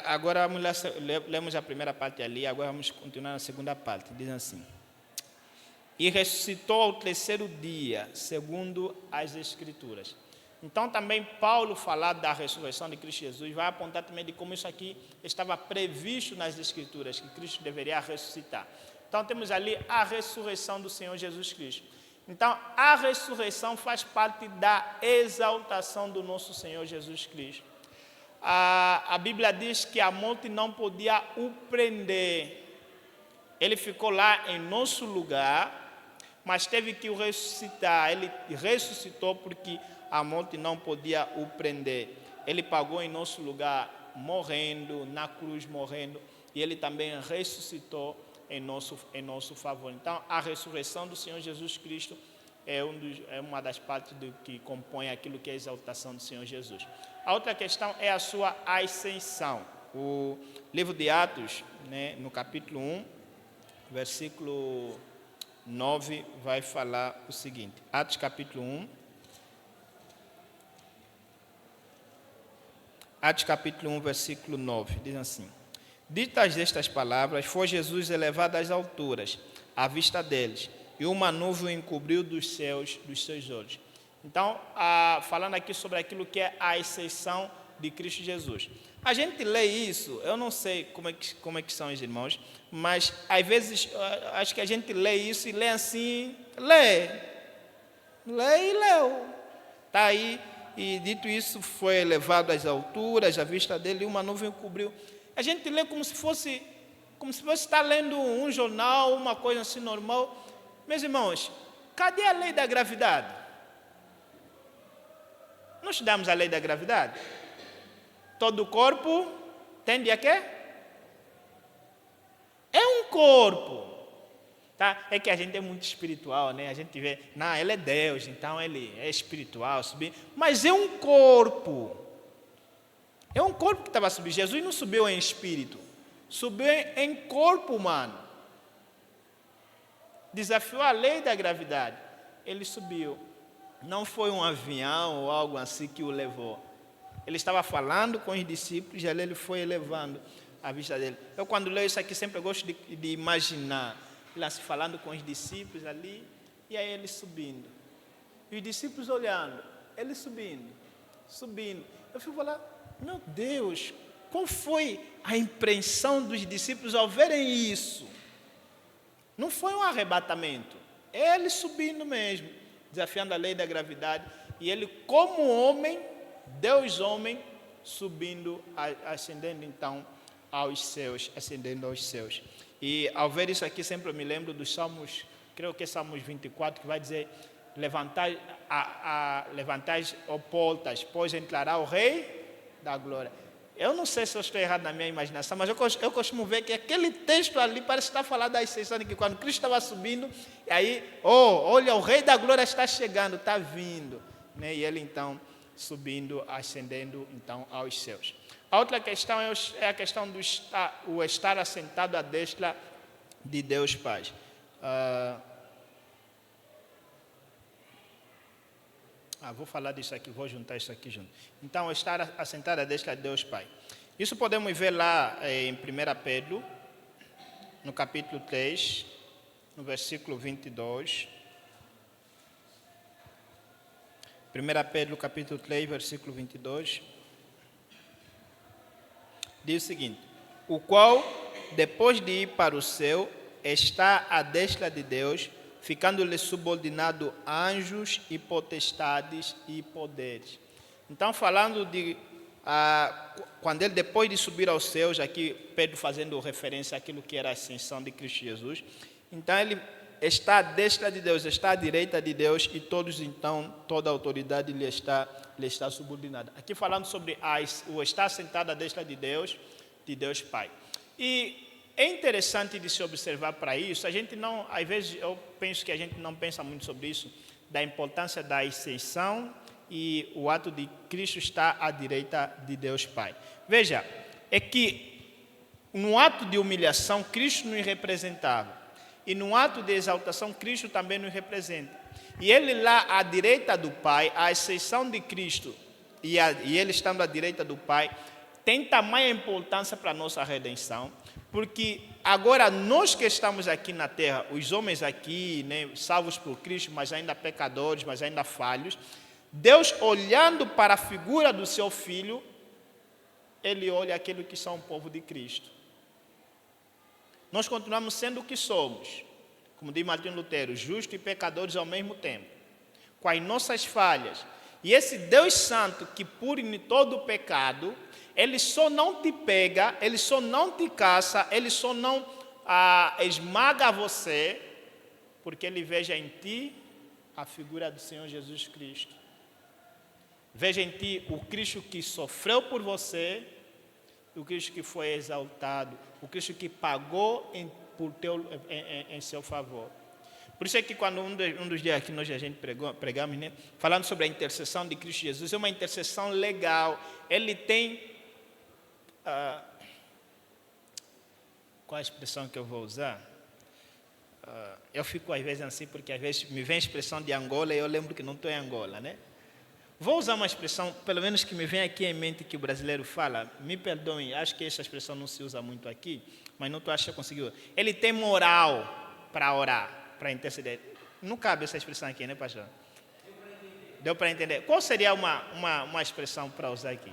Agora lemos a primeira parte ali, agora vamos continuar na segunda parte. Diz assim: e ressuscitou ao terceiro dia, segundo as Escrituras. Então também Paulo falar da ressurreição de Cristo Jesus vai apontar também de como isso aqui estava previsto nas Escrituras, que Cristo deveria ressuscitar. Então temos ali a ressurreição do Senhor Jesus Cristo. Então a ressurreição faz parte da exaltação do nosso Senhor Jesus Cristo. A Bíblia diz que a morte não podia o prender. Ele ficou lá em nosso lugar, mas teve que o ressuscitar. Ele ressuscitou porque a morte não podia o prender. Ele pagou em nosso lugar, morrendo, na cruz morrendo, e ele também ressuscitou em nosso favor. Então, a ressurreição do Senhor Jesus Cristo é uma das partes que compõe aquilo que é a exaltação do Senhor Jesus. A outra questão é a sua ascensão. O livro de Atos, né, no capítulo 1, versículo 9, vai falar o seguinte. Atos capítulo 1. Atos capítulo 1, versículo 9, diz assim: ditas estas palavras, foi Jesus elevado às alturas, à vista deles, e uma nuvem encobriu dos seus olhos. Então, falando aqui sobre aquilo que é a exceção de Cristo Jesus. A gente lê isso, eu não sei como é que são os irmãos, mas às vezes acho que a gente lê isso e lê assim, lê e leu. Está aí, e dito isso, foi elevado às alturas, à vista dele, e uma nuvem o cobriu. A gente lê como se fosse estar lendo um jornal, uma coisa assim normal. Meus irmãos, cadê a lei da gravidade? Não estudamos a lei da gravidade? Todo corpo tende a quê? É um corpo. Tá? É que a gente é muito espiritual, né? A gente vê, não, ele é Deus, então ele é espiritual, subir. Mas é um corpo. É um corpo que estava subindo. Jesus não subiu em espírito. Subiu em corpo humano. Desafiou a lei da gravidade. Ele subiu. Não foi um avião ou algo assim que o levou. Ele estava falando com os discípulos e ali ele foi elevando a vista dele. Eu, quando leio isso aqui, sempre gosto de imaginar ele se falando com os discípulos ali, e aí ele subindo. E os discípulos olhando, ele subindo. Eu fico falando, meu Deus, qual foi a impressão dos discípulos ao verem isso? Não foi um arrebatamento, ele subindo mesmo, desafiando a lei da gravidade, e ele como homem, Deus homem, subindo, ascendendo então aos céus, E ao ver isso aqui, sempre eu me lembro dos Salmos, creio que é Salmos 24, que vai dizer, levantai, ó portas, pois entrará o Rei da Glória. Eu não sei se eu estou errado na minha imaginação, mas eu costumo ver que aquele texto ali parece estar falando da exceção de que quando Cristo estava subindo, e aí, olha, o Rei da Glória está chegando, está vindo. Né? E ele então subindo, ascendendo então aos céus. A outra questão é a questão do estar assentado à destra de Deus Pai. Vou falar disso aqui, vou juntar isso aqui junto. Então, estar assentado à destra de Deus Pai. Isso podemos ver lá em 1 Pedro, no capítulo 3, no versículo 22. 1 Pedro, capítulo 3, versículo 22. Diz o seguinte: o qual, depois de ir para o céu, está à destra de Deus, ficando-lhe subordinado anjos e potestades e poderes. Então, falando de quando ele, depois de subir aos céus, aqui Pedro fazendo referência àquilo que era a ascensão de Cristo Jesus, então ele está à destra de Deus, está à direita de Deus, e todos então, toda a autoridade lhe está subordinada. Aqui falando sobre o estar sentado à destra de Deus Pai. E é interessante de se observar para isso, a gente não, às vezes eu penso que a gente não pensa muito sobre isso, da importância da ascensão e o ato de Cristo estar à direita de Deus Pai. Veja, é que no ato de humilhação, Cristo nos representava. E no ato de exaltação, Cristo também nos representa. E ele lá à direita do Pai, a exceção de Cristo, e ele estando à direita do Pai, tem tamanha importância para a nossa redenção, porque agora nós que estamos aqui na terra, os homens aqui, né, salvos por Cristo, mas ainda pecadores, mas ainda falhos, Deus olhando para a figura do seu Filho, ele olha aquilo que são o povo de Cristo. Nós continuamos sendo o que somos, como diz Martinho Lutero, justos e pecadores ao mesmo tempo, com as nossas falhas. E esse Deus Santo que pune todo o pecado, ele só não te pega, ele só não te caça, ele só não esmaga você, porque ele veja em ti a figura do Senhor Jesus Cristo. Veja em ti o Cristo que sofreu por você, o Cristo que foi exaltado, o Cristo que pagou em seu favor. Por isso é que quando um dos dias que nós a gente pregamos, né, falando sobre a intercessão de Cristo Jesus, é uma intercessão legal. Ele tem... qual a expressão que eu vou usar? Eu fico às vezes assim, porque às vezes me vem a expressão de Angola e eu lembro que não estou em Angola, né? Vou usar uma expressão, pelo menos que me vem aqui em mente, que o brasileiro fala, me perdoem, acho que essa expressão não se usa muito aqui, mas não estou achando que eu consegui. Ele tem moral para orar. interceder. Não cabe essa expressão aqui, né, pastor? Deu para entender. Qual seria uma expressão para usar aqui?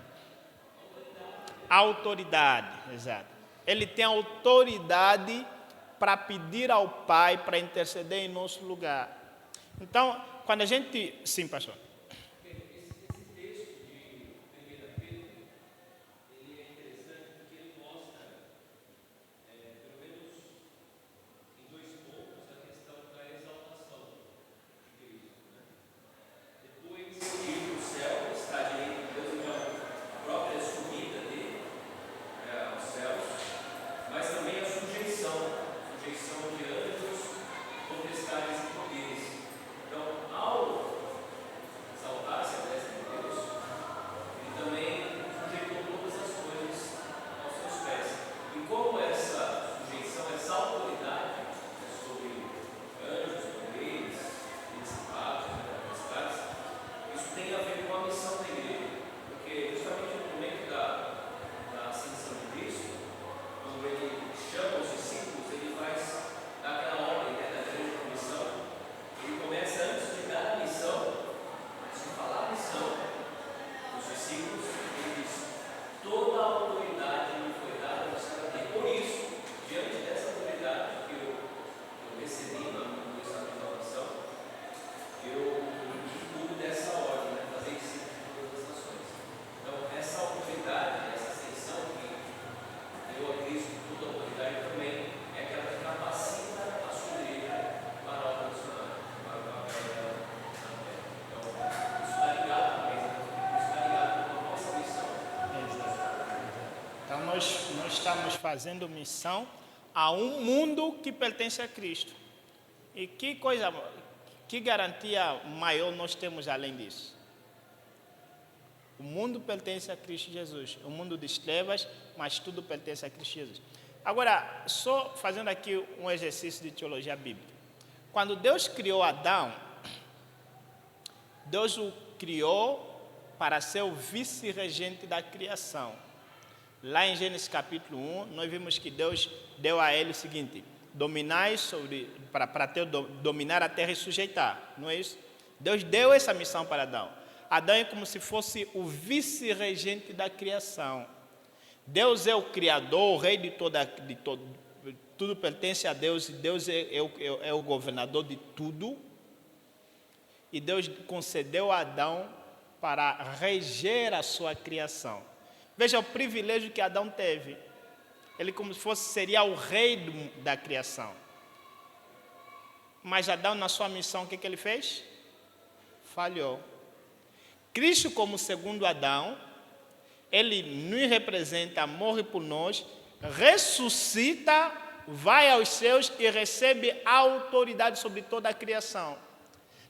Autoridade, exato. Ele tem autoridade para pedir ao Pai para interceder em nosso lugar. Então, quando a gente... Sim, pastor. Nós estamos fazendo missão a um mundo que pertence a Cristo. E que garantia maior nós temos além disso? O mundo pertence a Cristo Jesus. O mundo de trevas, mas tudo pertence a Cristo Jesus. Agora, só fazendo aqui um exercício de teologia bíblica. Quando Deus criou Adão, Deus o criou para ser o vice-regente da criação. Lá em Gênesis capítulo 1, nós vimos que Deus deu a ele o seguinte: dominar a terra e sujeitar. Não é isso? Deus deu essa missão para Adão. Adão é como se fosse o vice-regente da criação. Deus é o criador, o rei de tudo pertence a Deus, e Deus é o governador de tudo. E Deus concedeu a Adão para reger a sua criação. Veja o privilégio que Adão teve. Ele como se seria o rei da criação. Mas Adão, na sua missão, o que ele fez? Falhou. Cristo, como segundo Adão, ele nos representa, morre por nós, ressuscita, vai aos céus e recebe a autoridade sobre toda a criação.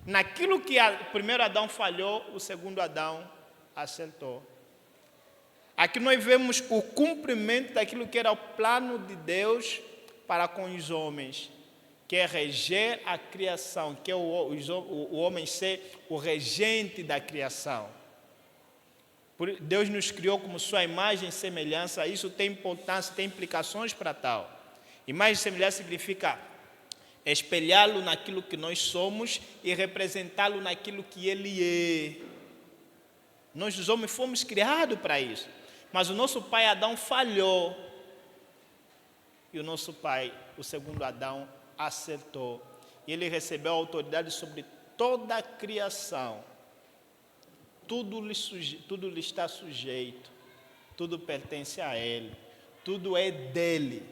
Naquilo que o primeiro Adão falhou, o segundo Adão acertou. Aqui nós vemos o cumprimento daquilo que era o plano de Deus para com os homens, que é reger a criação, que é o homem ser o regente da criação. Deus nos criou como sua imagem e semelhança, isso tem importância, tem implicações para tal. Imagem e semelhança significa espelhá-lo naquilo que nós somos e representá-lo naquilo que ele é. Nós, os homens, fomos criados para isso. Mas o nosso pai Adão falhou. E o nosso pai, o segundo Adão, acertou. E ele recebeu a autoridade sobre toda a criação. Tudo lhe está sujeito. Tudo pertence a ele. Tudo é dele.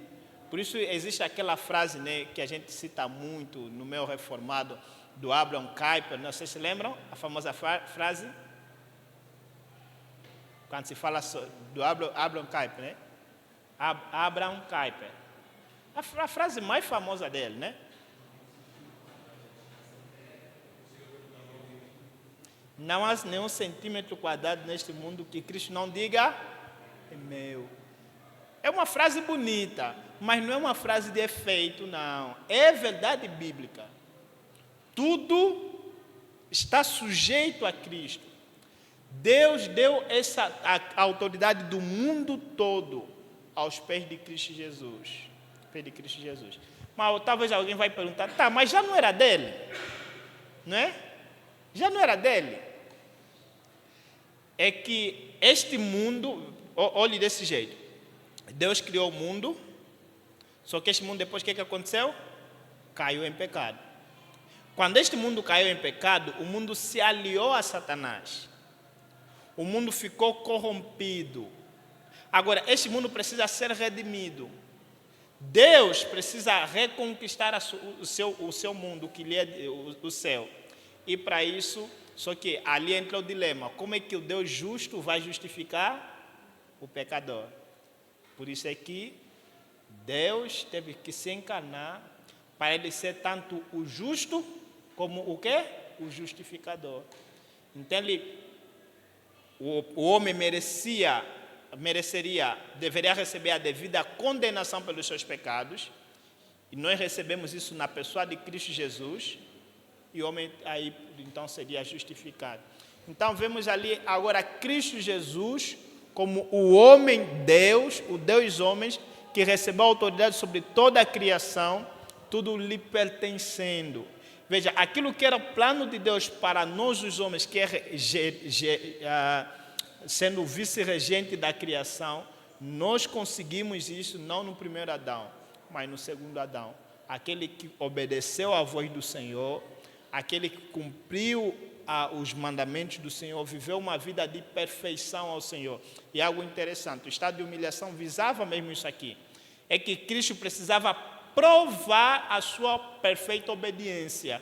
Por isso existe aquela frase, né, que a gente cita muito no meio reformado, do Abraham Kuyper. Não sei se lembram a famosa frase? Quando se fala do Abraham Kuyper, né? Abraham Kuyper. A frase mais famosa dele, né? Não há nenhum centímetro quadrado neste mundo que Cristo não diga, é meu. É uma frase bonita, mas não é uma frase de efeito, não. É verdade bíblica. Tudo está sujeito a Cristo. Deus deu a autoridade do mundo todo aos pés de Cristo Jesus. Mas talvez alguém vai perguntar, tá, mas já não era dele, não é? Já não era dele. É que este mundo, olhe desse jeito, Deus criou o mundo, só que este mundo depois o que aconteceu? Caiu em pecado. Quando este mundo caiu em pecado, o mundo se aliou a Satanás. O mundo ficou corrompido. Agora, este mundo precisa ser redimido. Deus precisa reconquistar o seu mundo, que lhe é o céu. E para isso, só que ali entra o dilema. Como é que o Deus justo vai justificar o pecador? Por isso é que Deus teve que se encarnar para ele ser tanto o justo como o quê? O justificador. Então o homem deveria receber a devida condenação pelos seus pecados, e nós recebemos isso na pessoa de Cristo Jesus, e o homem aí então seria justificado. Então vemos ali agora Cristo Jesus como o homem Deus, o Deus homem, que recebeu autoridade sobre toda a criação, tudo lhe pertencendo. Veja, aquilo que era o plano de Deus para nós os homens, que é sendo o vice-regente da criação, nós conseguimos isso não no primeiro Adão, mas no segundo Adão. Aquele que obedeceu à voz do Senhor, aquele que cumpriu os mandamentos do Senhor, viveu uma vida de perfeição ao Senhor. E algo interessante, o estado de humilhação visava mesmo isso aqui, é que Cristo precisava provar a sua perfeita obediência.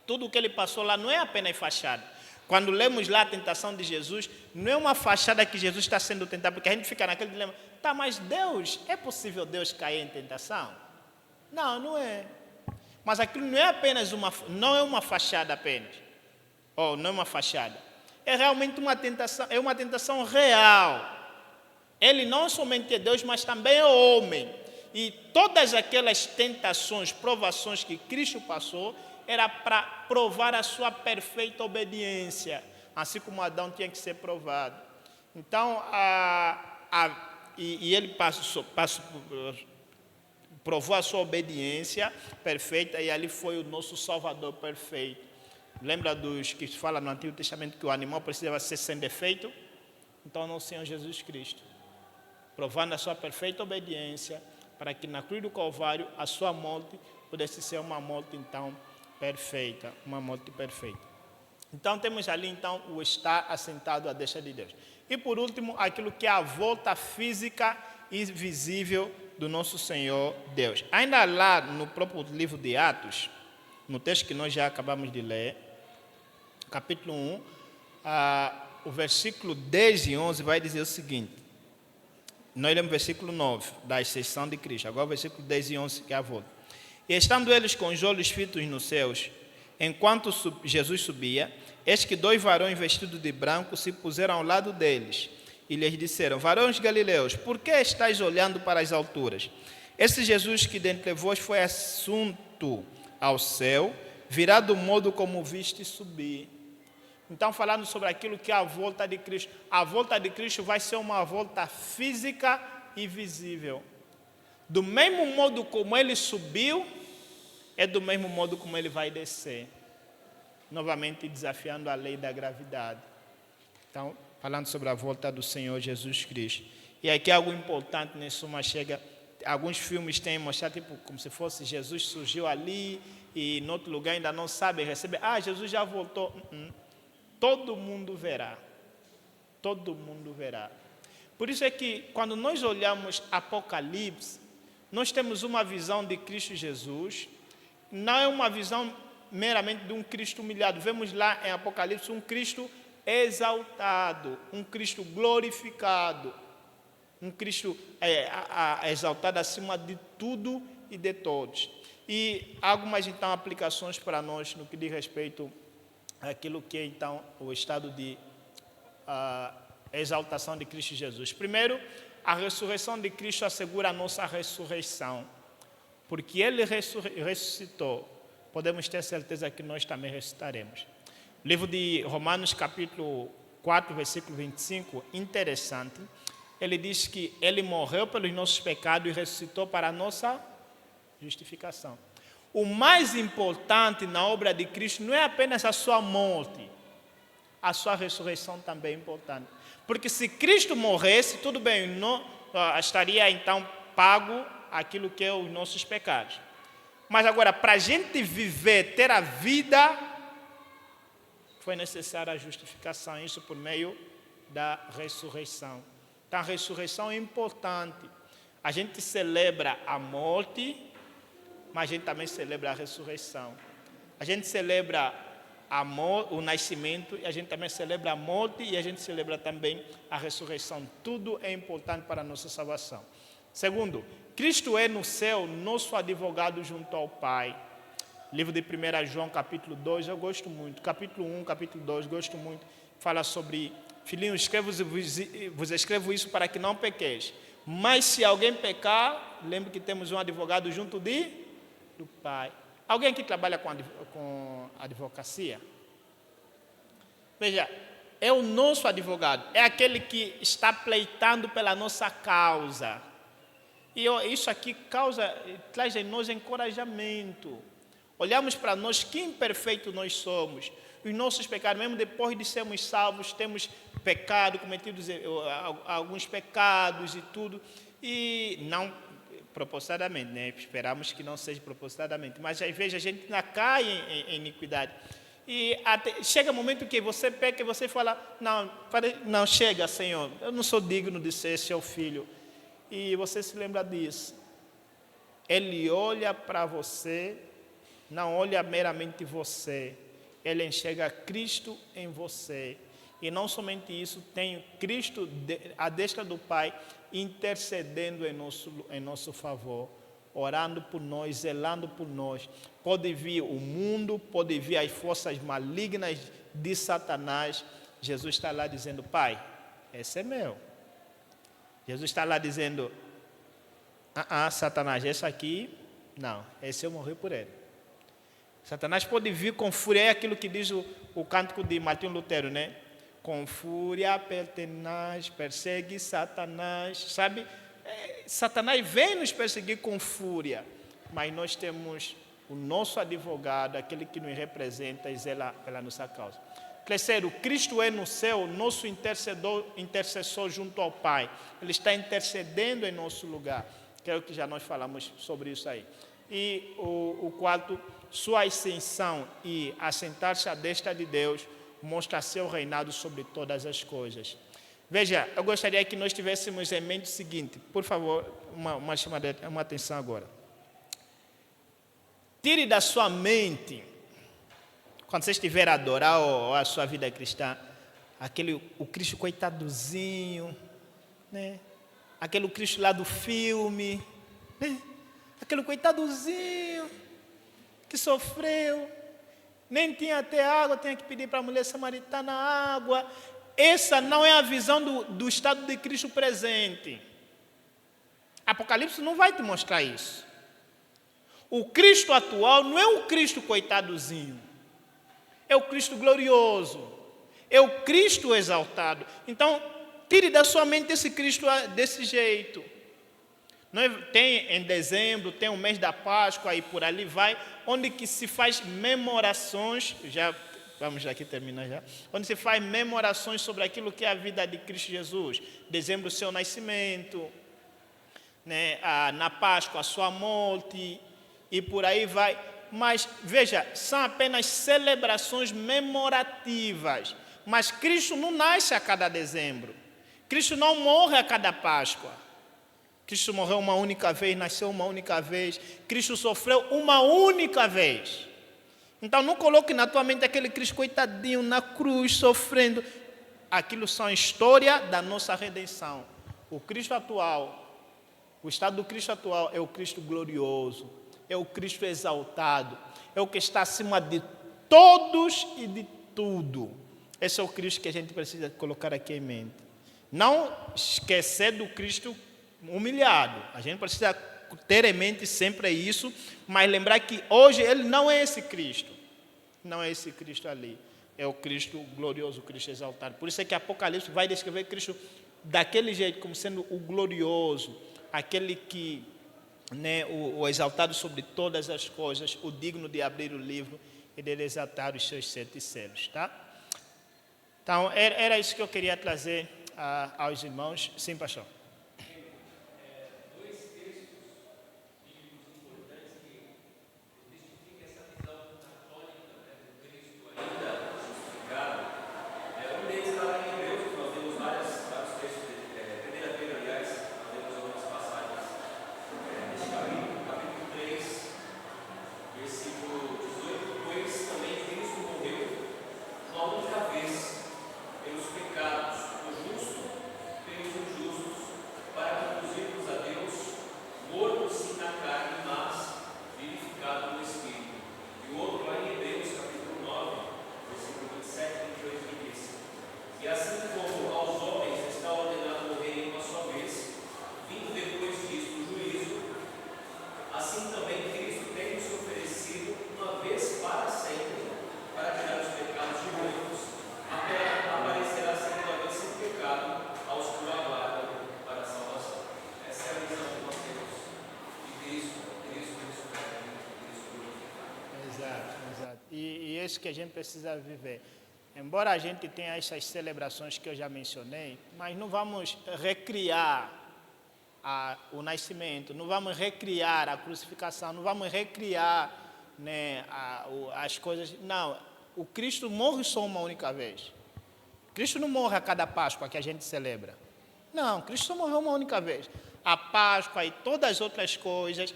Tudo o que ele passou lá não é apenas fachada. Quando lemos lá a tentação de Jesus, não é uma fachada que Jesus está sendo tentado, porque a gente fica naquele dilema, tá, mas Deus, é possível Deus cair em tentação? Não, não é. Mas aquilo não é apenas não é uma fachada apenas. Ou não é uma fachada. É realmente uma tentação real. Ele não somente é Deus, mas também é homem. E todas aquelas tentações, provações que Cristo passou, era para provar a sua perfeita obediência, assim como Adão tinha que ser provado. Então, ele provou a sua obediência perfeita, e ali foi o nosso Salvador perfeito. Lembra dos que falam no Antigo Testamento que o animal precisava ser sem defeito? Então, nosso Senhor Jesus Cristo, provando a sua perfeita obediência, para que na cruz do Calvário a sua morte pudesse ser uma morte, então, perfeita, uma morte perfeita. Então, temos ali, então, o estar assentado à destra de Deus. E, por último, aquilo que é a volta física e visível do nosso Senhor Deus. Ainda lá no próprio livro de Atos, no texto que nós já acabamos de ler, capítulo 1, o versículo 10 e 11 vai dizer o seguinte. Nós lemos o versículo 9, da ascensão de Cristo. Agora o versículo 10 e 11, que é a volta. E estando eles com os olhos fitos nos céus, enquanto Jesus subia, eis que 2 varões vestidos de branco se puseram ao lado deles, e lhes disseram, varões galileus, por que estáis olhando para as alturas? Esse Jesus que dentre vós foi assunto ao céu, virá do modo como viste subir. Então, falando sobre aquilo que é a volta de Cristo. A volta de Cristo vai ser uma volta física e visível. Do mesmo modo como ele subiu, é do mesmo modo como ele vai descer. Novamente desafiando a lei da gravidade. Então, falando sobre a volta do Senhor Jesus Cristo. E aqui algo importante nisso, mas chega... Alguns filmes têm mostrado tipo, como se fosse Jesus surgiu ali e em outro lugar ainda não sabe receber. Jesus já voltou. Todo mundo verá. Todo mundo verá. Por isso é que quando nós olhamos Apocalipse, nós temos uma visão de Cristo Jesus. Não é uma visão meramente de um Cristo humilhado. Vemos lá em Apocalipse um Cristo exaltado, um Cristo glorificado, um Cristo exaltado acima de tudo e de todos. E algumas, então, aplicações para nós no que diz respeito àquilo que é, então, o estado de exaltação de Cristo Jesus. Primeiro, a ressurreição de Cristo assegura a nossa ressurreição. Porque Ele ressuscitou, podemos ter certeza que nós também ressuscitaremos. O livro de Romanos, capítulo 4, versículo 25, interessante. Ele diz que Ele morreu pelos nossos pecados e ressuscitou para a nossa justificação. O mais importante na obra de Cristo não é apenas a sua morte, a sua ressurreição também é importante. Porque se Cristo morresse, tudo bem, não, estaria então pago aquilo que é os nossos pecados. Mas agora, para a gente viver, ter a vida, foi necessária a justificação, isso por meio da ressurreição. Então a ressurreição é importante. A gente celebra a morte, mas a gente também celebra a ressurreição. A gente celebra o nascimento e a gente também celebra a morte e a gente celebra também a ressurreição. Tudo é importante para a nossa salvação. Segundo, Cristo é no céu nosso advogado junto ao Pai. Livro de 1 João, capítulo 2, eu gosto muito. Capítulo 1, capítulo 2, gosto muito. Fala sobre, filhinhos, vos escrevo isso para que não pequeis. Mas se alguém pecar, lembre que temos um advogado junto do Pai. Alguém aqui trabalha com advocacia? Veja, é o nosso advogado, é aquele que está pleitando pela nossa causa. E isso aqui traz em nós encorajamento. Olhamos para nós, que imperfeito nós somos. Os nossos pecados, mesmo depois de sermos salvos, temos pecado, cometidos alguns pecados e tudo. E não propositadamente, né? Esperamos que não seja propositadamente. Mas às vezes a gente ainda cai em iniquidade. E chega um momento que você peca e você fala, não, chega, Senhor, eu não sou digno de ser seu filho. E você se lembra disso. Ele olha para você, não olha meramente você. Ele enxerga Cristo em você. E não somente isso, tem Cristo à destra do Pai, intercedendo em nosso favor, orando por nós, zelando por nós. Pode vir o mundo, pode vir as forças malignas de Satanás. Jesus está lá dizendo, Pai, esse é meu. Jesus está lá dizendo, Satanás, esse aqui, não, esse eu morri por ele. Satanás pode vir com fúria, é aquilo que diz o cântico de Martinho Lutero, né? Com fúria pertenaz, persegue Satanás, sabe? Satanás vem nos perseguir com fúria, mas nós temos o nosso advogado, aquele que nos representa e zela pela nossa causa. Terceiro, Cristo é no céu nosso intercessor junto ao Pai. Ele está intercedendo em nosso lugar. Creio que já nós falamos sobre isso aí. E o quarto, sua ascensão e assentar-se à destra de Deus mostra seu reinado sobre todas as coisas. Veja, eu gostaria que nós tivéssemos em mente o seguinte, por favor, uma atenção agora. Tire da sua mente, quando você estiver a adorar a sua vida cristã, o Cristo coitadozinho, né? Aquele Cristo lá do filme, né? Aquele coitadozinho que sofreu, nem tinha até água, tinha que pedir para a mulher samaritana água. Essa não é a visão do estado de Cristo presente. Apocalipse não vai te mostrar isso. O Cristo atual não é o Cristo coitadozinho. É o Cristo glorioso. É o Cristo exaltado. Então, tire da sua mente esse Cristo desse jeito. Tem em dezembro, tem o mês da Páscoa e por ali vai, onde que se faz memorações, vamos aqui terminar já, onde se faz memorações sobre aquilo que é a vida de Cristo Jesus. Dezembro, o seu nascimento, né? Na Páscoa, a sua morte e por aí vai. Mas, veja, são apenas celebrações memorativas. Mas Cristo não nasce a cada dezembro. Cristo não morre a cada Páscoa. Cristo morreu uma única vez, nasceu uma única vez. Cristo sofreu uma única vez. Então não coloque na tua mente aquele Cristo coitadinho na cruz, sofrendo. Aquilo são a história da nossa redenção. O Cristo atual, o estado do Cristo atual é o Cristo glorioso. É o Cristo exaltado. É o que está acima de todos e de tudo. Esse é o Cristo que a gente precisa colocar aqui em mente. Não esquecer do Cristo humilhado. A gente precisa ter em mente sempre isso, mas lembrar que hoje ele não é esse Cristo. Não é esse Cristo ali. É o Cristo glorioso, o Cristo exaltado. Por isso é que Apocalipse vai descrever Cristo daquele jeito, como sendo o glorioso, aquele que né, o exaltado sobre todas as coisas, o digno de abrir o livro e de desatar os seus 7 selos, tá? Então, era isso que eu queria trazer aos irmãos. Sim, pastor. Exato. E isso que a gente precisa viver. Embora a gente tenha essas celebrações que eu já mencionei, mas não vamos recriar o nascimento, não vamos recriar a crucificação, não vamos recriar, né, as coisas. Não, o Cristo morre só uma única vez. Cristo não morre a cada Páscoa que a gente celebra. Não, Cristo morreu uma única vez. A Páscoa e todas as outras coisas,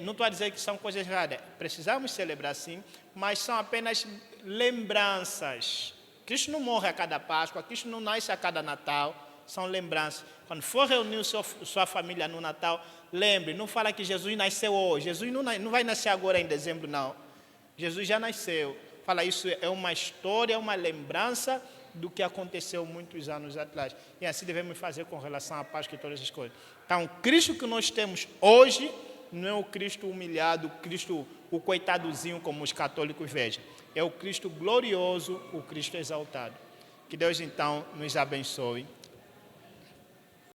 não estou a dizer que são coisas raras. Precisamos celebrar sim, mas são apenas lembranças. Cristo não morre a cada Páscoa, Cristo não nasce a cada Natal, são lembranças. Quando for reunir sua família no Natal, lembre, não fala que Jesus nasceu hoje. Jesus não vai nascer agora em dezembro, não. Jesus já nasceu. Fala, isso é uma história, uma lembrança do que aconteceu muitos anos atrás. E assim devemos fazer com relação à Páscoa e todas as coisas. Então, o Cristo que nós temos hoje não é o Cristo humilhado, o Cristo, o coitadozinho, como os católicos vejam. É o Cristo glorioso, o Cristo exaltado. Que Deus, então, nos abençoe.